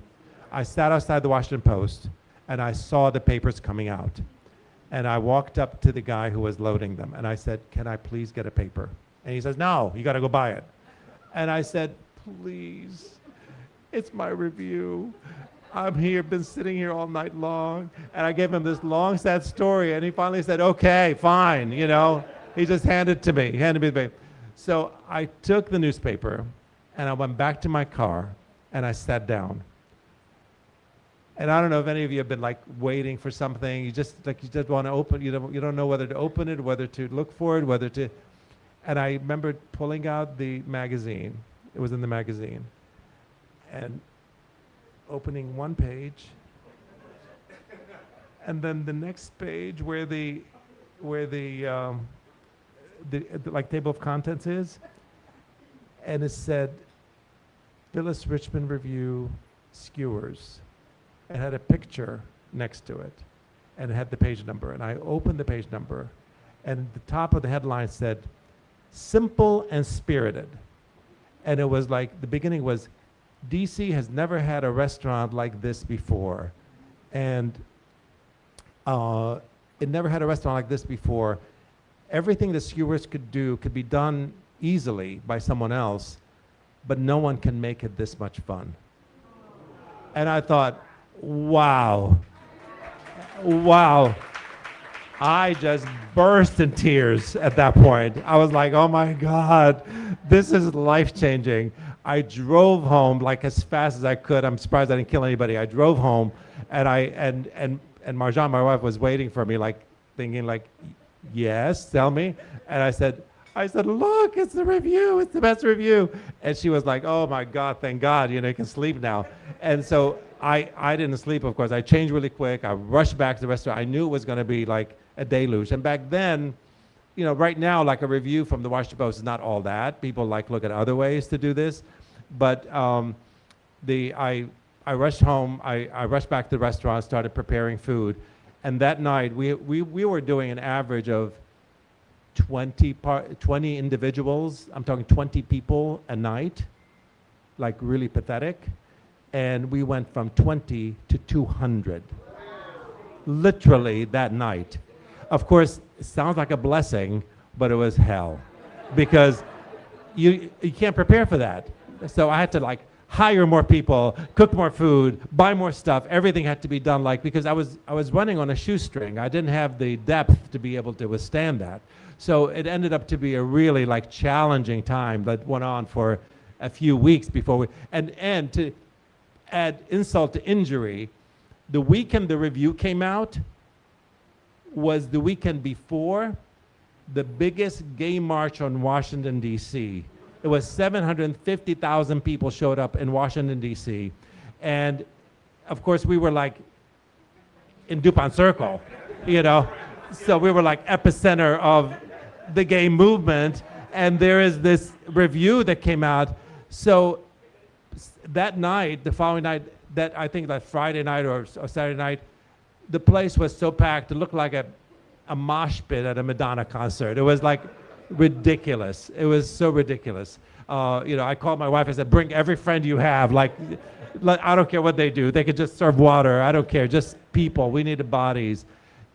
[SPEAKER 5] I sat outside the Washington Post, and I saw the papers coming out. And I walked up to the guy who was loading them, and I said, can I please get a paper? And he says, no, you got to go buy it. And I said, please, it's my review. I'm here, been sitting here all night long. And I gave him this long, sad story, and he finally said, okay, fine, you know. He just handed me the paper. So I took the newspaper, and I went back to my car, and I sat down. And I don't know if any of you have been like waiting for something. You just want to open. You don't know whether to open it, whether to look for it, whether to. And I remember pulling out the magazine. It was in the magazine, and opening one page, and then the next page where the like table of contents is, and it said, Phyllis Richmond Review skewers. It had a picture next to it, and it had the page number. And I opened the page number, and the top of the headline said, simple and spirited. And it was like, the beginning was, DC has never had a restaurant like this before. And it never had a restaurant like this before. Everything the skewers could do could be done easily by someone else, but no one can make it this much fun. And I thought, wow. I just burst in tears at that point. I was like, oh my God, this is life-changing. I drove home like as fast as I could. I'm surprised I didn't kill anybody. I drove home, and Marjan, my wife, was waiting for me, like thinking like, yes, tell me. And I said, look, it's the review. It's the best review. And she was like, oh my God, thank God, you can sleep now. And so I didn't sleep, of course. I changed really quick. I rushed back to the restaurant. I knew it was going to be like a deluge. And back then, right now, like a review from the Washington Post is not all that. People look at other ways to do this. But I rushed home. I rushed back to the restaurant, started preparing food. And that night, we were doing an average of 20 individuals. I'm talking 20 people a night, like really pathetic. And we went from 20 to 200, literally that night. Of course, it sounds like a blessing, but it was hell, because you can't prepare for that. So I had to hire more people, cook more food, buy more stuff. Everything had to be done because I was running on a shoestring. I didn't have the depth to be able to withstand that. So it ended up to be a really challenging time that went on for a few weeks before and to add insult to injury, the weekend the review came out was the weekend before the biggest gay march on Washington, D.C. It was 750,000 people showed up in Washington, D.C. And of course, we were in DuPont Circle, So we were epicenter of the gay movement. And there is this review that came out. So that night, the following night, that I think Friday night or Saturday night, the place was so packed, it looked like a mosh pit at a Madonna concert. It was ridiculous. It was so ridiculous. I called my wife. I said, bring every friend you have. I don't care what they do. They could just serve water. I don't care. Just people. We needed bodies.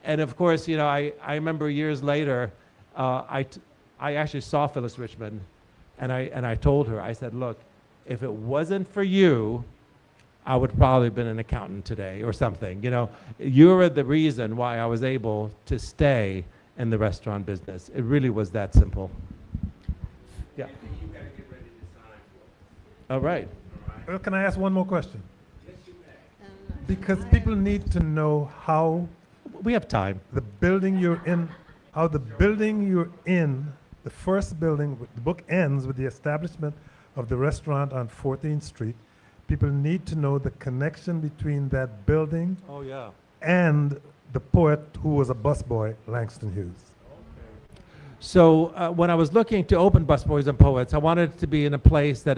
[SPEAKER 5] And of course, I remember years later, I actually saw Phyllis Richmond, and I told her, I said, look, if it wasn't for you, I would probably have been an accountant today or something. You were the reason why I was able to stay in the restaurant business. It really was that simple. Yeah.
[SPEAKER 2] You gotta get ready to sign for it.
[SPEAKER 5] All right.
[SPEAKER 4] Well, can I ask one more question?
[SPEAKER 2] Yes, you may.
[SPEAKER 4] Because people need to know how
[SPEAKER 5] We have time.
[SPEAKER 4] the building you're in, the first building, the book ends with the establishment of the restaurant on 14th Street. People need to know the connection between that building
[SPEAKER 5] Oh, yeah.
[SPEAKER 4] and the poet who was a busboy, Langston Hughes.
[SPEAKER 5] So when I was looking to open Busboys and Poets, I wanted it to be in a place that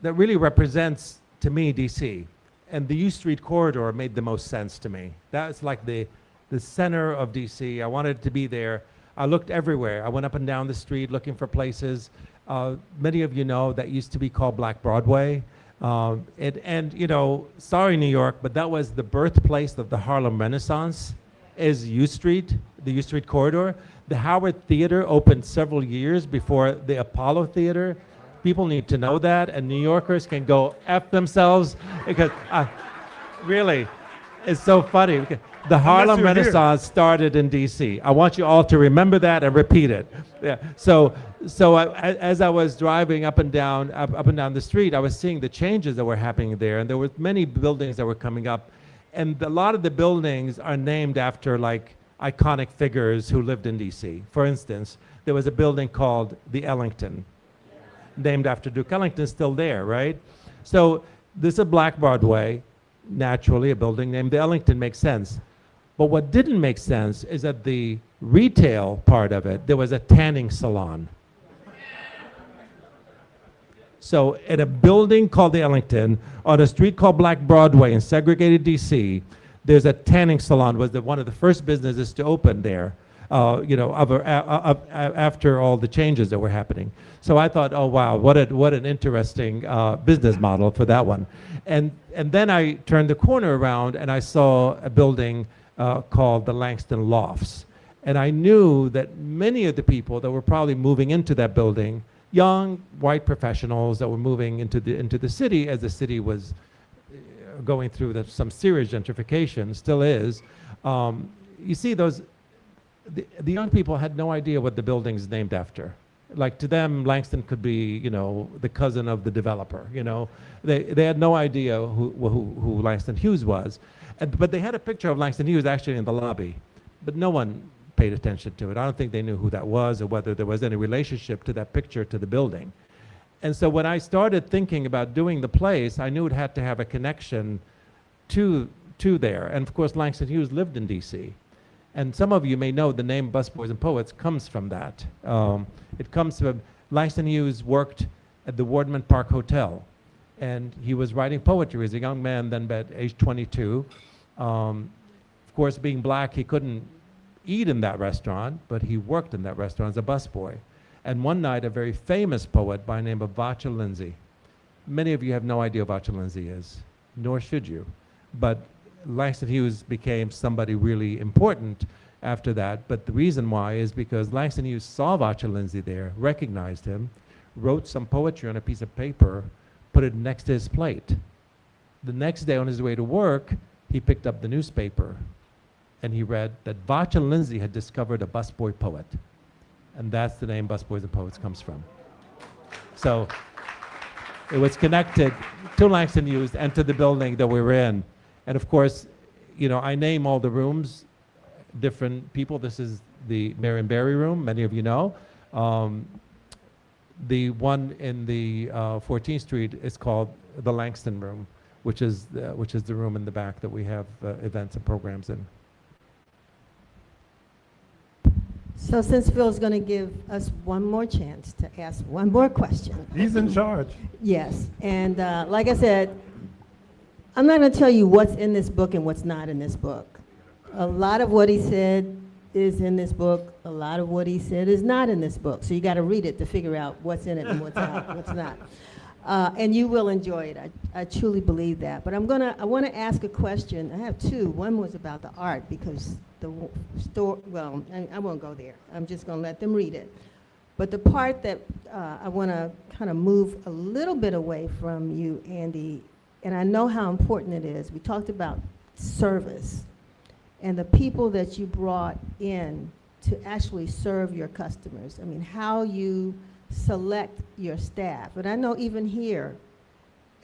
[SPEAKER 5] really represents, to me, DC. And the U Street corridor made the most sense to me. That's the center of DC. I wanted it to be there. I looked everywhere. I went up and down the street looking for places. Many of you know that used to be called Black Broadway. Sorry, New York, but that was the birthplace of the Harlem Renaissance, is U Street, the U Street corridor. The Howard Theater opened several years before the Apollo Theater. People need to know that, and New Yorkers can go F themselves, because Really, it's so funny. Okay. The Harlem
[SPEAKER 4] you're here.
[SPEAKER 5] Renaissance started in D.C. I want you all to remember that and repeat it. Yeah. As I was driving up and down the street, I was seeing the changes that were happening there, and there were many buildings that were coming up, and a lot of the buildings are named after like iconic figures who lived in D.C. For instance, there was a building called the Ellington, named after Duke Ellington, still there, right? So this is a Black Broadway. Naturally, a building named the Ellington makes sense. But what didn't make sense is that the retail part of it, there was a tanning salon. So in a building called the Ellington, on a street called Black Broadway in segregated DC, there's a tanning salon, was one of the first businesses to open there, after all the changes that were happening. So I thought, oh wow, what an interesting business model for that one. And then I turned the corner around and I saw a building called the Langston Lofts. And I knew that many of the people that were probably moving into that building, young white professionals that were moving into the city as the city was going through some serious gentrification, still is. You see the young people had no idea what the building's named after. Like to them, Langston could be, the cousin of the developer. They had no idea who Langston Hughes was, but they had a picture of Langston Hughes actually in the lobby, but no one paid attention to it. I don't think they knew who that was or whether there was any relationship to that picture to the building. And so when I started thinking about doing the place, I knew it had to have a connection to there. And of course, Langston Hughes lived in D.C. And some of you may know the name Busboys and Poets comes from that. It comes from Langston Hughes worked at the Wardman Park Hotel, and he was writing poetry as a young man, then at age 22. Of course, being black, he couldn't eat in that restaurant, but he worked in that restaurant as a busboy. And one night, a very famous poet by the name of Vacha Lindsay. Many of you have no idea who Vacha Lindsay is, nor should you. But Langston Hughes became somebody really important after that. But the reason why is because Langston Hughes saw Vacha Lindsay there, recognized him, wrote some poetry on a piece of paper, put it next to his plate. The next day on his way to work, he picked up the newspaper and he read that Vacha Lindsay had discovered a busboy poet. And that's the name Busboys and Poets comes from. So it was connected to Langston Hughes and to the building that we were in. And of course, I name all the rooms, different people. This is the Marion Barry room, many of you know. The one in the 14th Street is called the Langston room, which is the room in the back that we have events and programs in.
[SPEAKER 3] So since Phil's going to give us one more chance to ask one more question.
[SPEAKER 4] He's in charge.
[SPEAKER 3] Yes, and like I said, I'm not going to tell you what's in this book and what's not in this book. A lot of what he said is in this book. A lot of what he said is not in this book. So you got to read it to figure out what's in it and what's not. And you will enjoy it. I truly believe that. But I want to ask a question. I have two. One was about the art because the store. Well, I won't go there. I'm just going to let them read it. But the part that I want to kind of move a little bit away from you, Andy, and I know how important it is. We talked about service and the people that you brought in to actually serve your customers. I mean, how you select your staff. And I know even here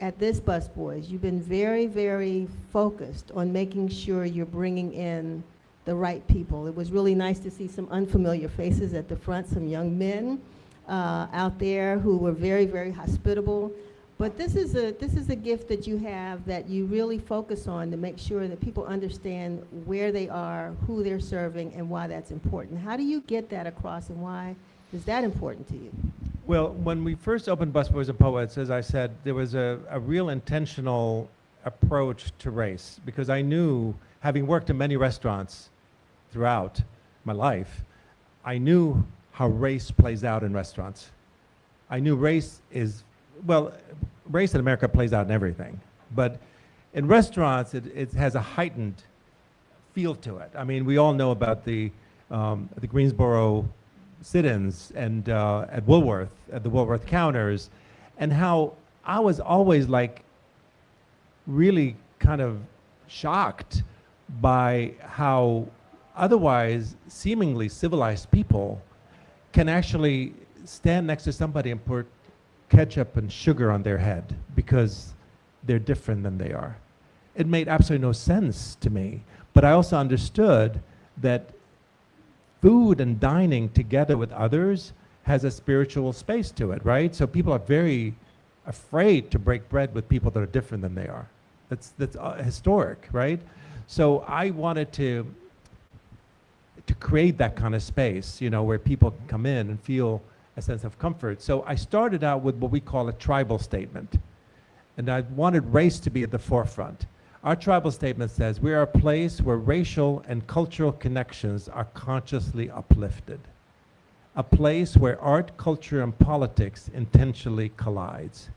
[SPEAKER 3] at this Busboys, you've been very, very focused on making sure you're bringing in the right people. It was really nice to see some unfamiliar faces at the front, some young men out there who were very, very hospitable. But this is a gift that you have that you really focus on to make sure that people understand where they are, who they're serving, and why that's important. How do you get that across, and why is that important to you?
[SPEAKER 5] Well, when we first opened Busboys and Poets, as I said, there was a real intentional approach to race, because I knew, having worked in many restaurants throughout my life, I knew how race plays out in restaurants. I knew race in America plays out in everything, but in restaurants, it has a heightened feel to it. I mean, we all know about the Greensboro sit-ins and at Woolworth, at the Woolworth counters, and how I was always like really kind of shocked by how otherwise seemingly civilized people can actually stand next to somebody and put ketchup and sugar on their head because they're different than they are. It made absolutely no sense to me, but I also understood that food and dining together with others has a spiritual space to it, right? So people are very afraid to break bread with people that are different than they are. That's historic, right? So I wanted to create that kind of space, you know, where people can come in and feel a sense of comfort. So I started out with what we call a tribal statement. And I wanted race to be at the forefront. Our tribal statement says, we are a place where racial and cultural connections are consciously uplifted. A place where art, culture, and politics intentionally collides.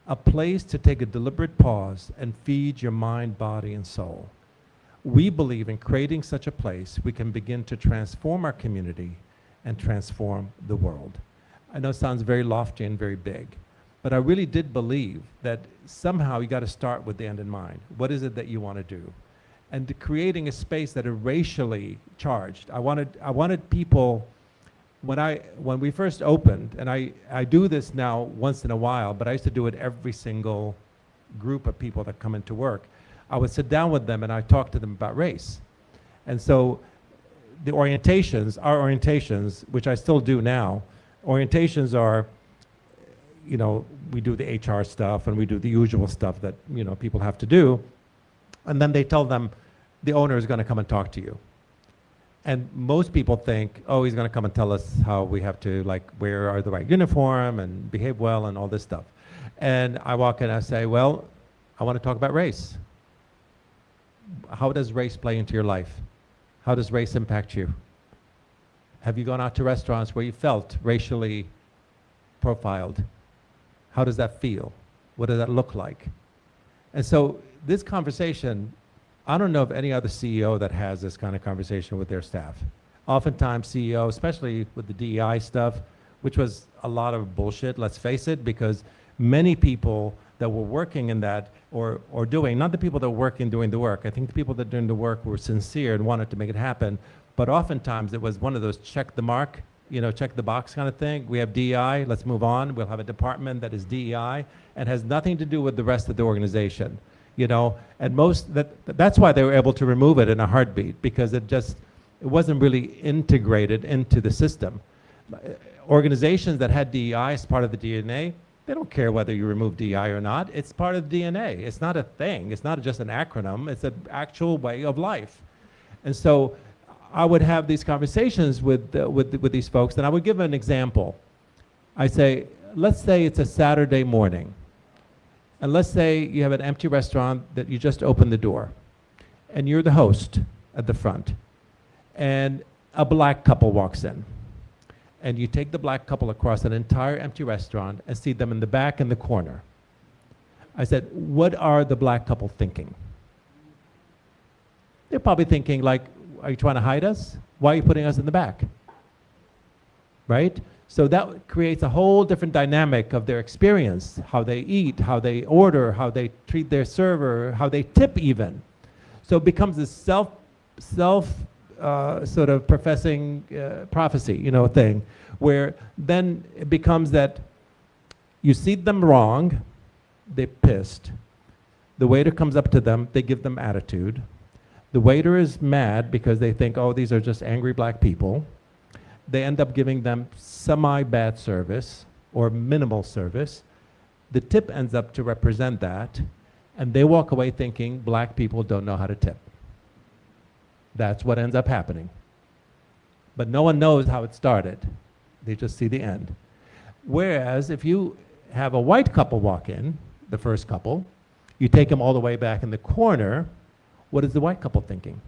[SPEAKER 5] A place to take a deliberate pause and feed your mind, body, and soul. We believe in creating such a place, we can begin to transform our community and transform the world. I know it sounds very lofty and very big, but I really did believe that somehow you got to start with the end in mind. What is it that you want to do? And creating a space that is racially charged. I wanted people, when we first opened, and I do this now once in a while, but I used to do it every single group of people that come into work. I would sit down with them and I talk to them about race. And so the orientations, our orientations, which I still do now, orientations are, you know, we do the HR stuff and we do the usual stuff that, you know, people have to do. And then they tell them the owner is going to come and talk to you. And most people think, oh, he's going to come and tell us how we have to, like, wear the right uniform and behave well and all this stuff. And I walk in and I say, well, I want to talk about race. How does race play into your life? How does race impact you? Have you gone out to restaurants where you felt racially profiled? How does that feel? What does that look like? And so this conversation, I don't know of any other CEO that has this kind of conversation with their staff. Oftentimes CEO, especially with the DEI stuff, which was a lot of bullshit, let's face it, because many people that were working in that or doing, not the people that were working doing the work, I think the people that were doing the work were sincere and wanted to make it happen, but oftentimes it was one of those check the mark, you know, check the box kind of thing. We have DEI, let's move on. We'll have a department that is DEI and has nothing to do with the rest of the organization, you know, and that's why they were able to remove it in a heartbeat, because it wasn't really integrated into the system. Organizations that had DEI as part of the DNA, they don't care whether you remove DEI or not. It's part of the DNA. It's not a thing. It's not just an acronym. It's an actual way of life. And so I would have these conversations with these folks, and I would give an example. I say, let's say it's a Saturday morning, and let's say you have an empty restaurant that you just opened the door, and you're the host at the front, and a black couple walks in. And you take the black couple across an entire empty restaurant and see them in the back in the corner. I said, what are the black couple thinking? They're probably thinking like, are you trying to hide us? Why are you putting us in the back? Right? So that creates a whole different dynamic of their experience, how they eat, how they order, how they treat their server, how they tip even. So it becomes this self sort of professing prophecy, you know, thing, where then it becomes that you see them wrong, they're pissed. The waiter comes up to them, they give them attitude. The waiter is mad because they think, oh, these are just angry black people. They end up giving them semi-bad service or minimal service. The tip ends up to represent that, and they walk away thinking black people don't know how to tip. That's what ends up happening. But no one knows how it started. They just see the end. Whereas if you have a white couple walk in, the first couple, you take them all the way back in the corner, what is the white couple thinking?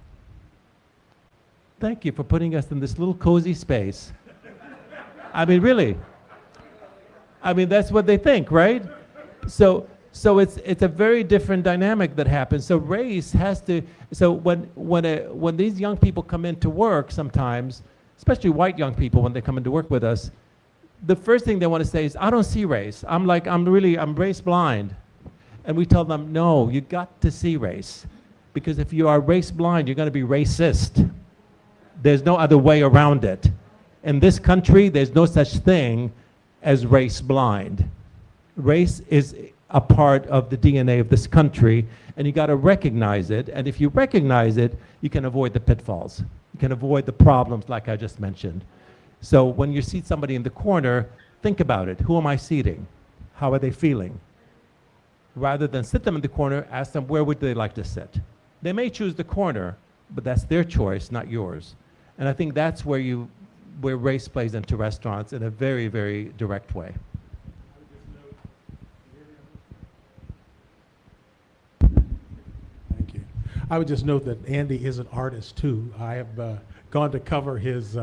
[SPEAKER 5] Thank you for putting us in this little cozy space. I mean, really. I mean, that's what they think, right? So it's a very different dynamic that happens. So race has to, so when these young people come into work sometimes, especially white young people when they come into work with us, the first thing they want to say is, I don't see race. I'm race blind. And we tell them, no, you got to see race. because if you are race blind, you're going to be racist. There's no other way around it. In this country, there's no such thing as race blind. Race is a part of the DNA of this country, and you got to recognize it. And if you recognize it, you can avoid the pitfalls. You can avoid the problems like I just mentioned. So when you seat somebody in the corner, think about it. Who am I seating? How are they feeling? Rather than sit them in the corner, ask them where would they like to sit. They may choose the corner, but that's their choice, not yours. And I think that's where race plays into restaurants in a very, very direct way.
[SPEAKER 6] Thank you. I would just note that Andy is an artist too. I have gone to cover his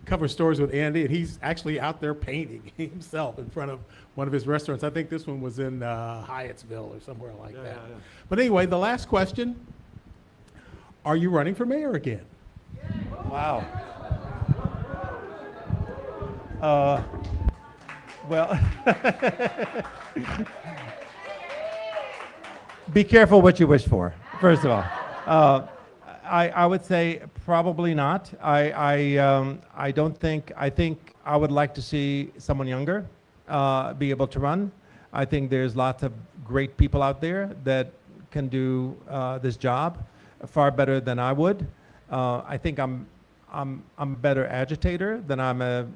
[SPEAKER 6] cover stories with Andy, and he's actually out there painting himself in front of one of his restaurants. I think this one was in Hyattsville or somewhere like that. Yeah. But anyway, the last question: are you running for mayor again?
[SPEAKER 5] Wow. Well, be careful what you wish for, first of all. I would say probably not. I don't think, I think I would like to see someone younger be able to run. I think there's lots of great people out there that can do this job far better than I would. I think I'm a better agitator than I'm a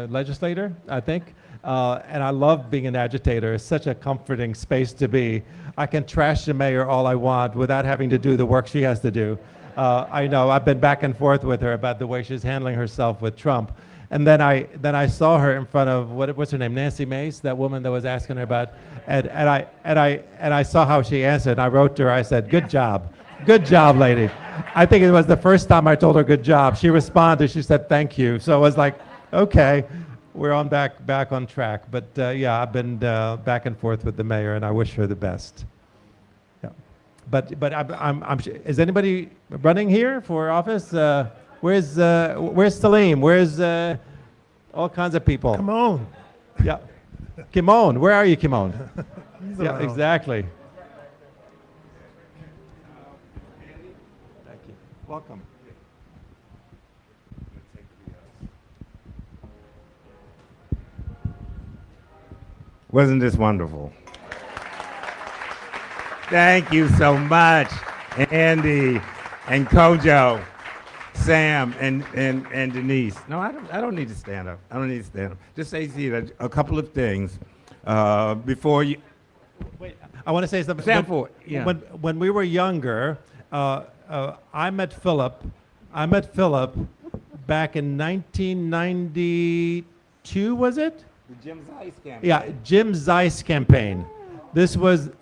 [SPEAKER 5] legislator, I think. And I love being an agitator. It's such a comforting space to be. I can trash the mayor all I want without having to do the work she has to do. I know I've been back and forth with her about the way she's handling herself with Trump. And then I saw her in front of what's her name, Nancy Mace, that woman that was asking her about, and I saw how she answered. And I wrote to her. I said, "Good job, lady." I think it was the first time I told her good job. She responded. She said, "Thank you." So it was like, okay, we're on back on track. But yeah, I've been back and forth with the mayor, and I wish her the best. Yeah, but is anybody running here for office? Where's Salim? Where's all kinds of people?
[SPEAKER 4] Come on.
[SPEAKER 5] Yeah, Kimon. Where are you, Kimon? Yeah,
[SPEAKER 4] around.
[SPEAKER 5] exactly. Thank you. Welcome.
[SPEAKER 2] Wasn't this wonderful? Thank you so much, Andy and Kojo, Sam and Denise. No, I don't need to stand up. I don't need to stand up. Just say a couple of things before you.
[SPEAKER 5] Wait, I want to say something.
[SPEAKER 2] Stand for it. Yeah.
[SPEAKER 5] When we were younger, I met Philip back in 1992. Was it?
[SPEAKER 2] The Jim Zeiss campaign.
[SPEAKER 5] Yeah, Jim Zeiss campaign.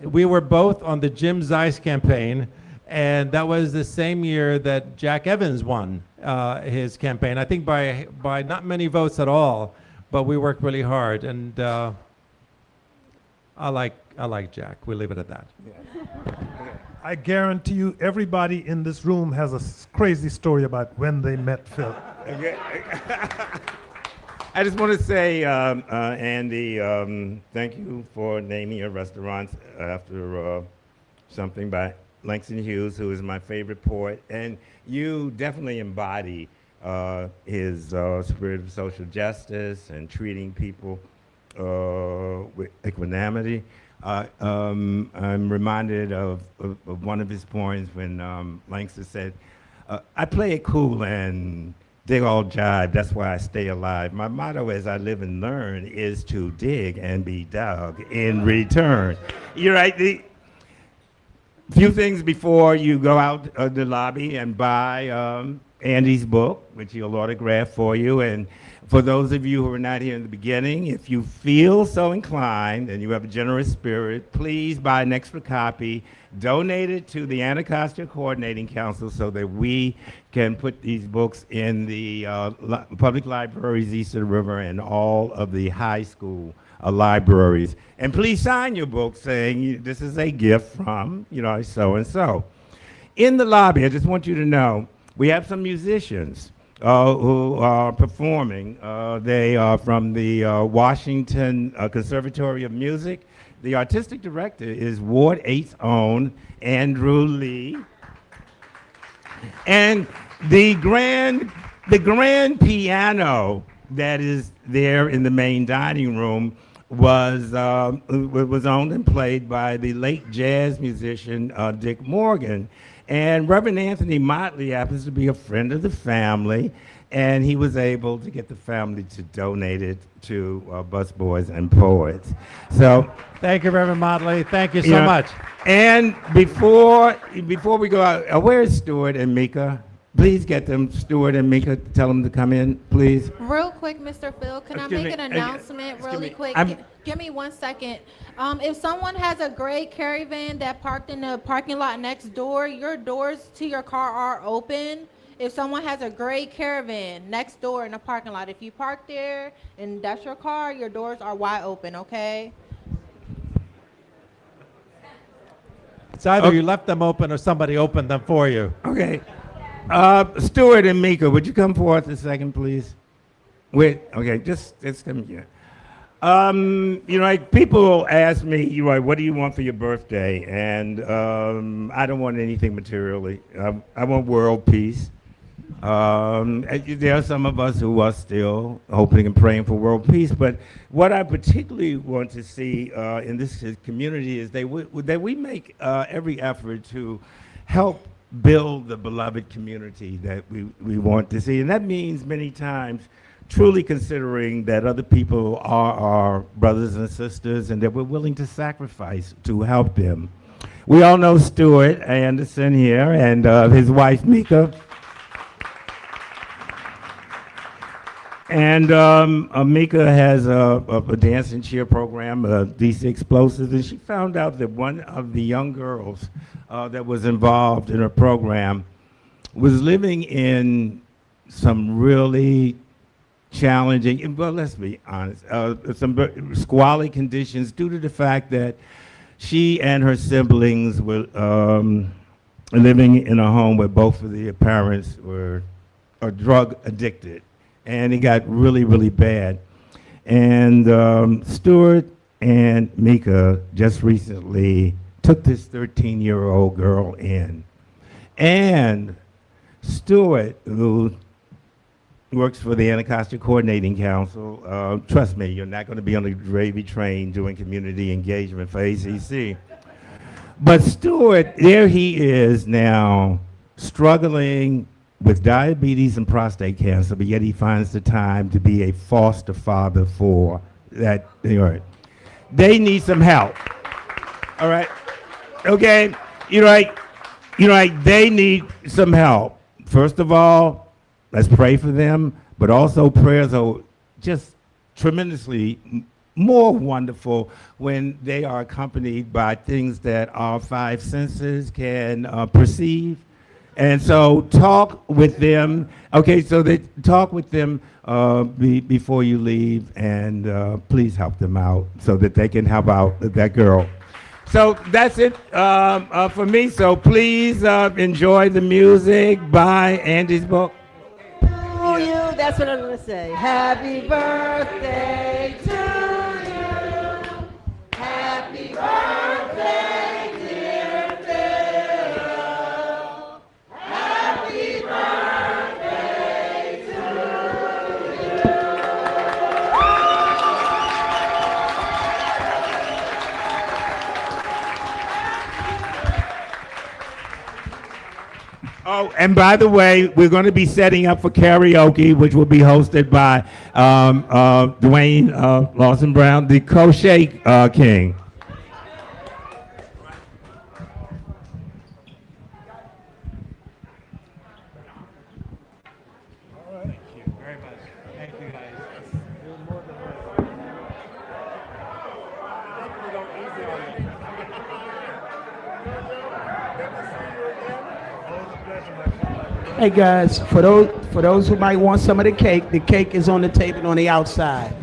[SPEAKER 5] We were both on the Jim Zeiss campaign, and that was the same year that Jack Evans won his campaign. I think by not many votes at all, but we worked really hard, and I like Jack. We'll leave it at that.
[SPEAKER 2] Yeah.
[SPEAKER 4] I guarantee you everybody in this room has a crazy story about when they met Phil.
[SPEAKER 2] Okay. I just want to say, Andy, thank you for naming your restaurants after something by Langston Hughes, who is my favorite poet. And you definitely embody his spirit of social justice and treating people with equanimity. I'm reminded of one of his poems when Langston said, "I play it cool and dig all jive, that's why I stay alive. My motto as I live and learn is to dig and be dug in return." You're right. The few things before you go out of the lobby and buy Andy's book, which he'll autograph for you. And for those of you who are not here in the beginning, if you feel so inclined and you have a generous spirit, please buy an extra copy, donate it to the Anacostia Coordinating Council so that we can put these books in the public libraries east of the river and all of the high school libraries. And please sign your book saying this is a gift from, so-and-so. In the lobby, I just want you to know, we have some musicians who are performing. They are from the Washington Conservatory of Music. The artistic director is Ward 8's own Andrew Lee. And the grand piano that is there in the main dining room was owned and played by the late jazz musician Dick Morgan. And Reverend Anthony Motley happens to be a friend of the family, and he was able to get the family to donate it to Busboys and Poets. So,
[SPEAKER 5] Thank you, Reverend Motley. Thank you so
[SPEAKER 2] you know,
[SPEAKER 5] much.
[SPEAKER 2] and before we go out, where's Stuart and Mika? Please get them, Stuart and Mika, tell them to come in, please.
[SPEAKER 7] Real quick, Mr. Phil, can I
[SPEAKER 2] Excuse
[SPEAKER 7] make
[SPEAKER 2] me,
[SPEAKER 7] an announcement
[SPEAKER 2] excuse
[SPEAKER 7] really
[SPEAKER 2] me,
[SPEAKER 7] quick?
[SPEAKER 2] I'm-
[SPEAKER 7] Give me 1 second. If someone has a gray caravan that parked in the parking lot next door, your doors to your car are open. If someone has a gray caravan next door in the parking lot, if you park there and that's your car, your doors are wide open, okay?
[SPEAKER 5] It's either
[SPEAKER 2] Okay.
[SPEAKER 5] you left them open or somebody opened them for you.
[SPEAKER 2] Okay. Stuart and Mika, would you come forth a second, please? Wait, okay, just come here. Like people ask me, what do you want for your birthday? And I don't want anything materially. I want world peace. There are some of us who are still hoping and praying for world peace, but what I particularly want to see in this community is that we make every effort to help build the beloved community that we want to see. And that means many times truly considering that other people are our brothers and sisters and that we're willing to sacrifice to help them. We all know Stuart Anderson here and his wife Mika. And Mika has a dance and cheer program, DC Explosives, and she found out that one of the young girls that was involved in her program was living in some really challenging, well, let's be honest, some squalid conditions due to the fact that she and her siblings were living in a home where both of the parents were drug addicted. And it got really, really bad. And Stuart and Mika just recently took this 13-year-old girl in. And Stuart, who works for the Anacostia Coordinating Council, trust me, you're not going to be on the gravy train doing community engagement for ACC. But Stuart, there he is now struggling with diabetes and prostate cancer, but yet he finds the time to be a foster father for that. They need some help. All right. Okay. They need some help. First of all, let's pray for them, but also prayers are just tremendously more wonderful when they are accompanied by things that our five senses can perceive. And so talk with them. Okay, so talk with them before you leave, and please help them out so that they can help out that girl. So that's it for me. So please enjoy the music by Andy's book.
[SPEAKER 3] To you, that's what I'm going to say. Happy birthday to you. Happy birthday, dear Phil. Happy birthday to you.
[SPEAKER 2] Oh, and by the way, we're going to be setting up for karaoke, which will be hosted by Dwayne Lawson-Brown, the Kojo King.
[SPEAKER 5] Thank you very much. Thank you, guys.
[SPEAKER 8] Hey guys, for those who might want some of the cake is on the table on the outside.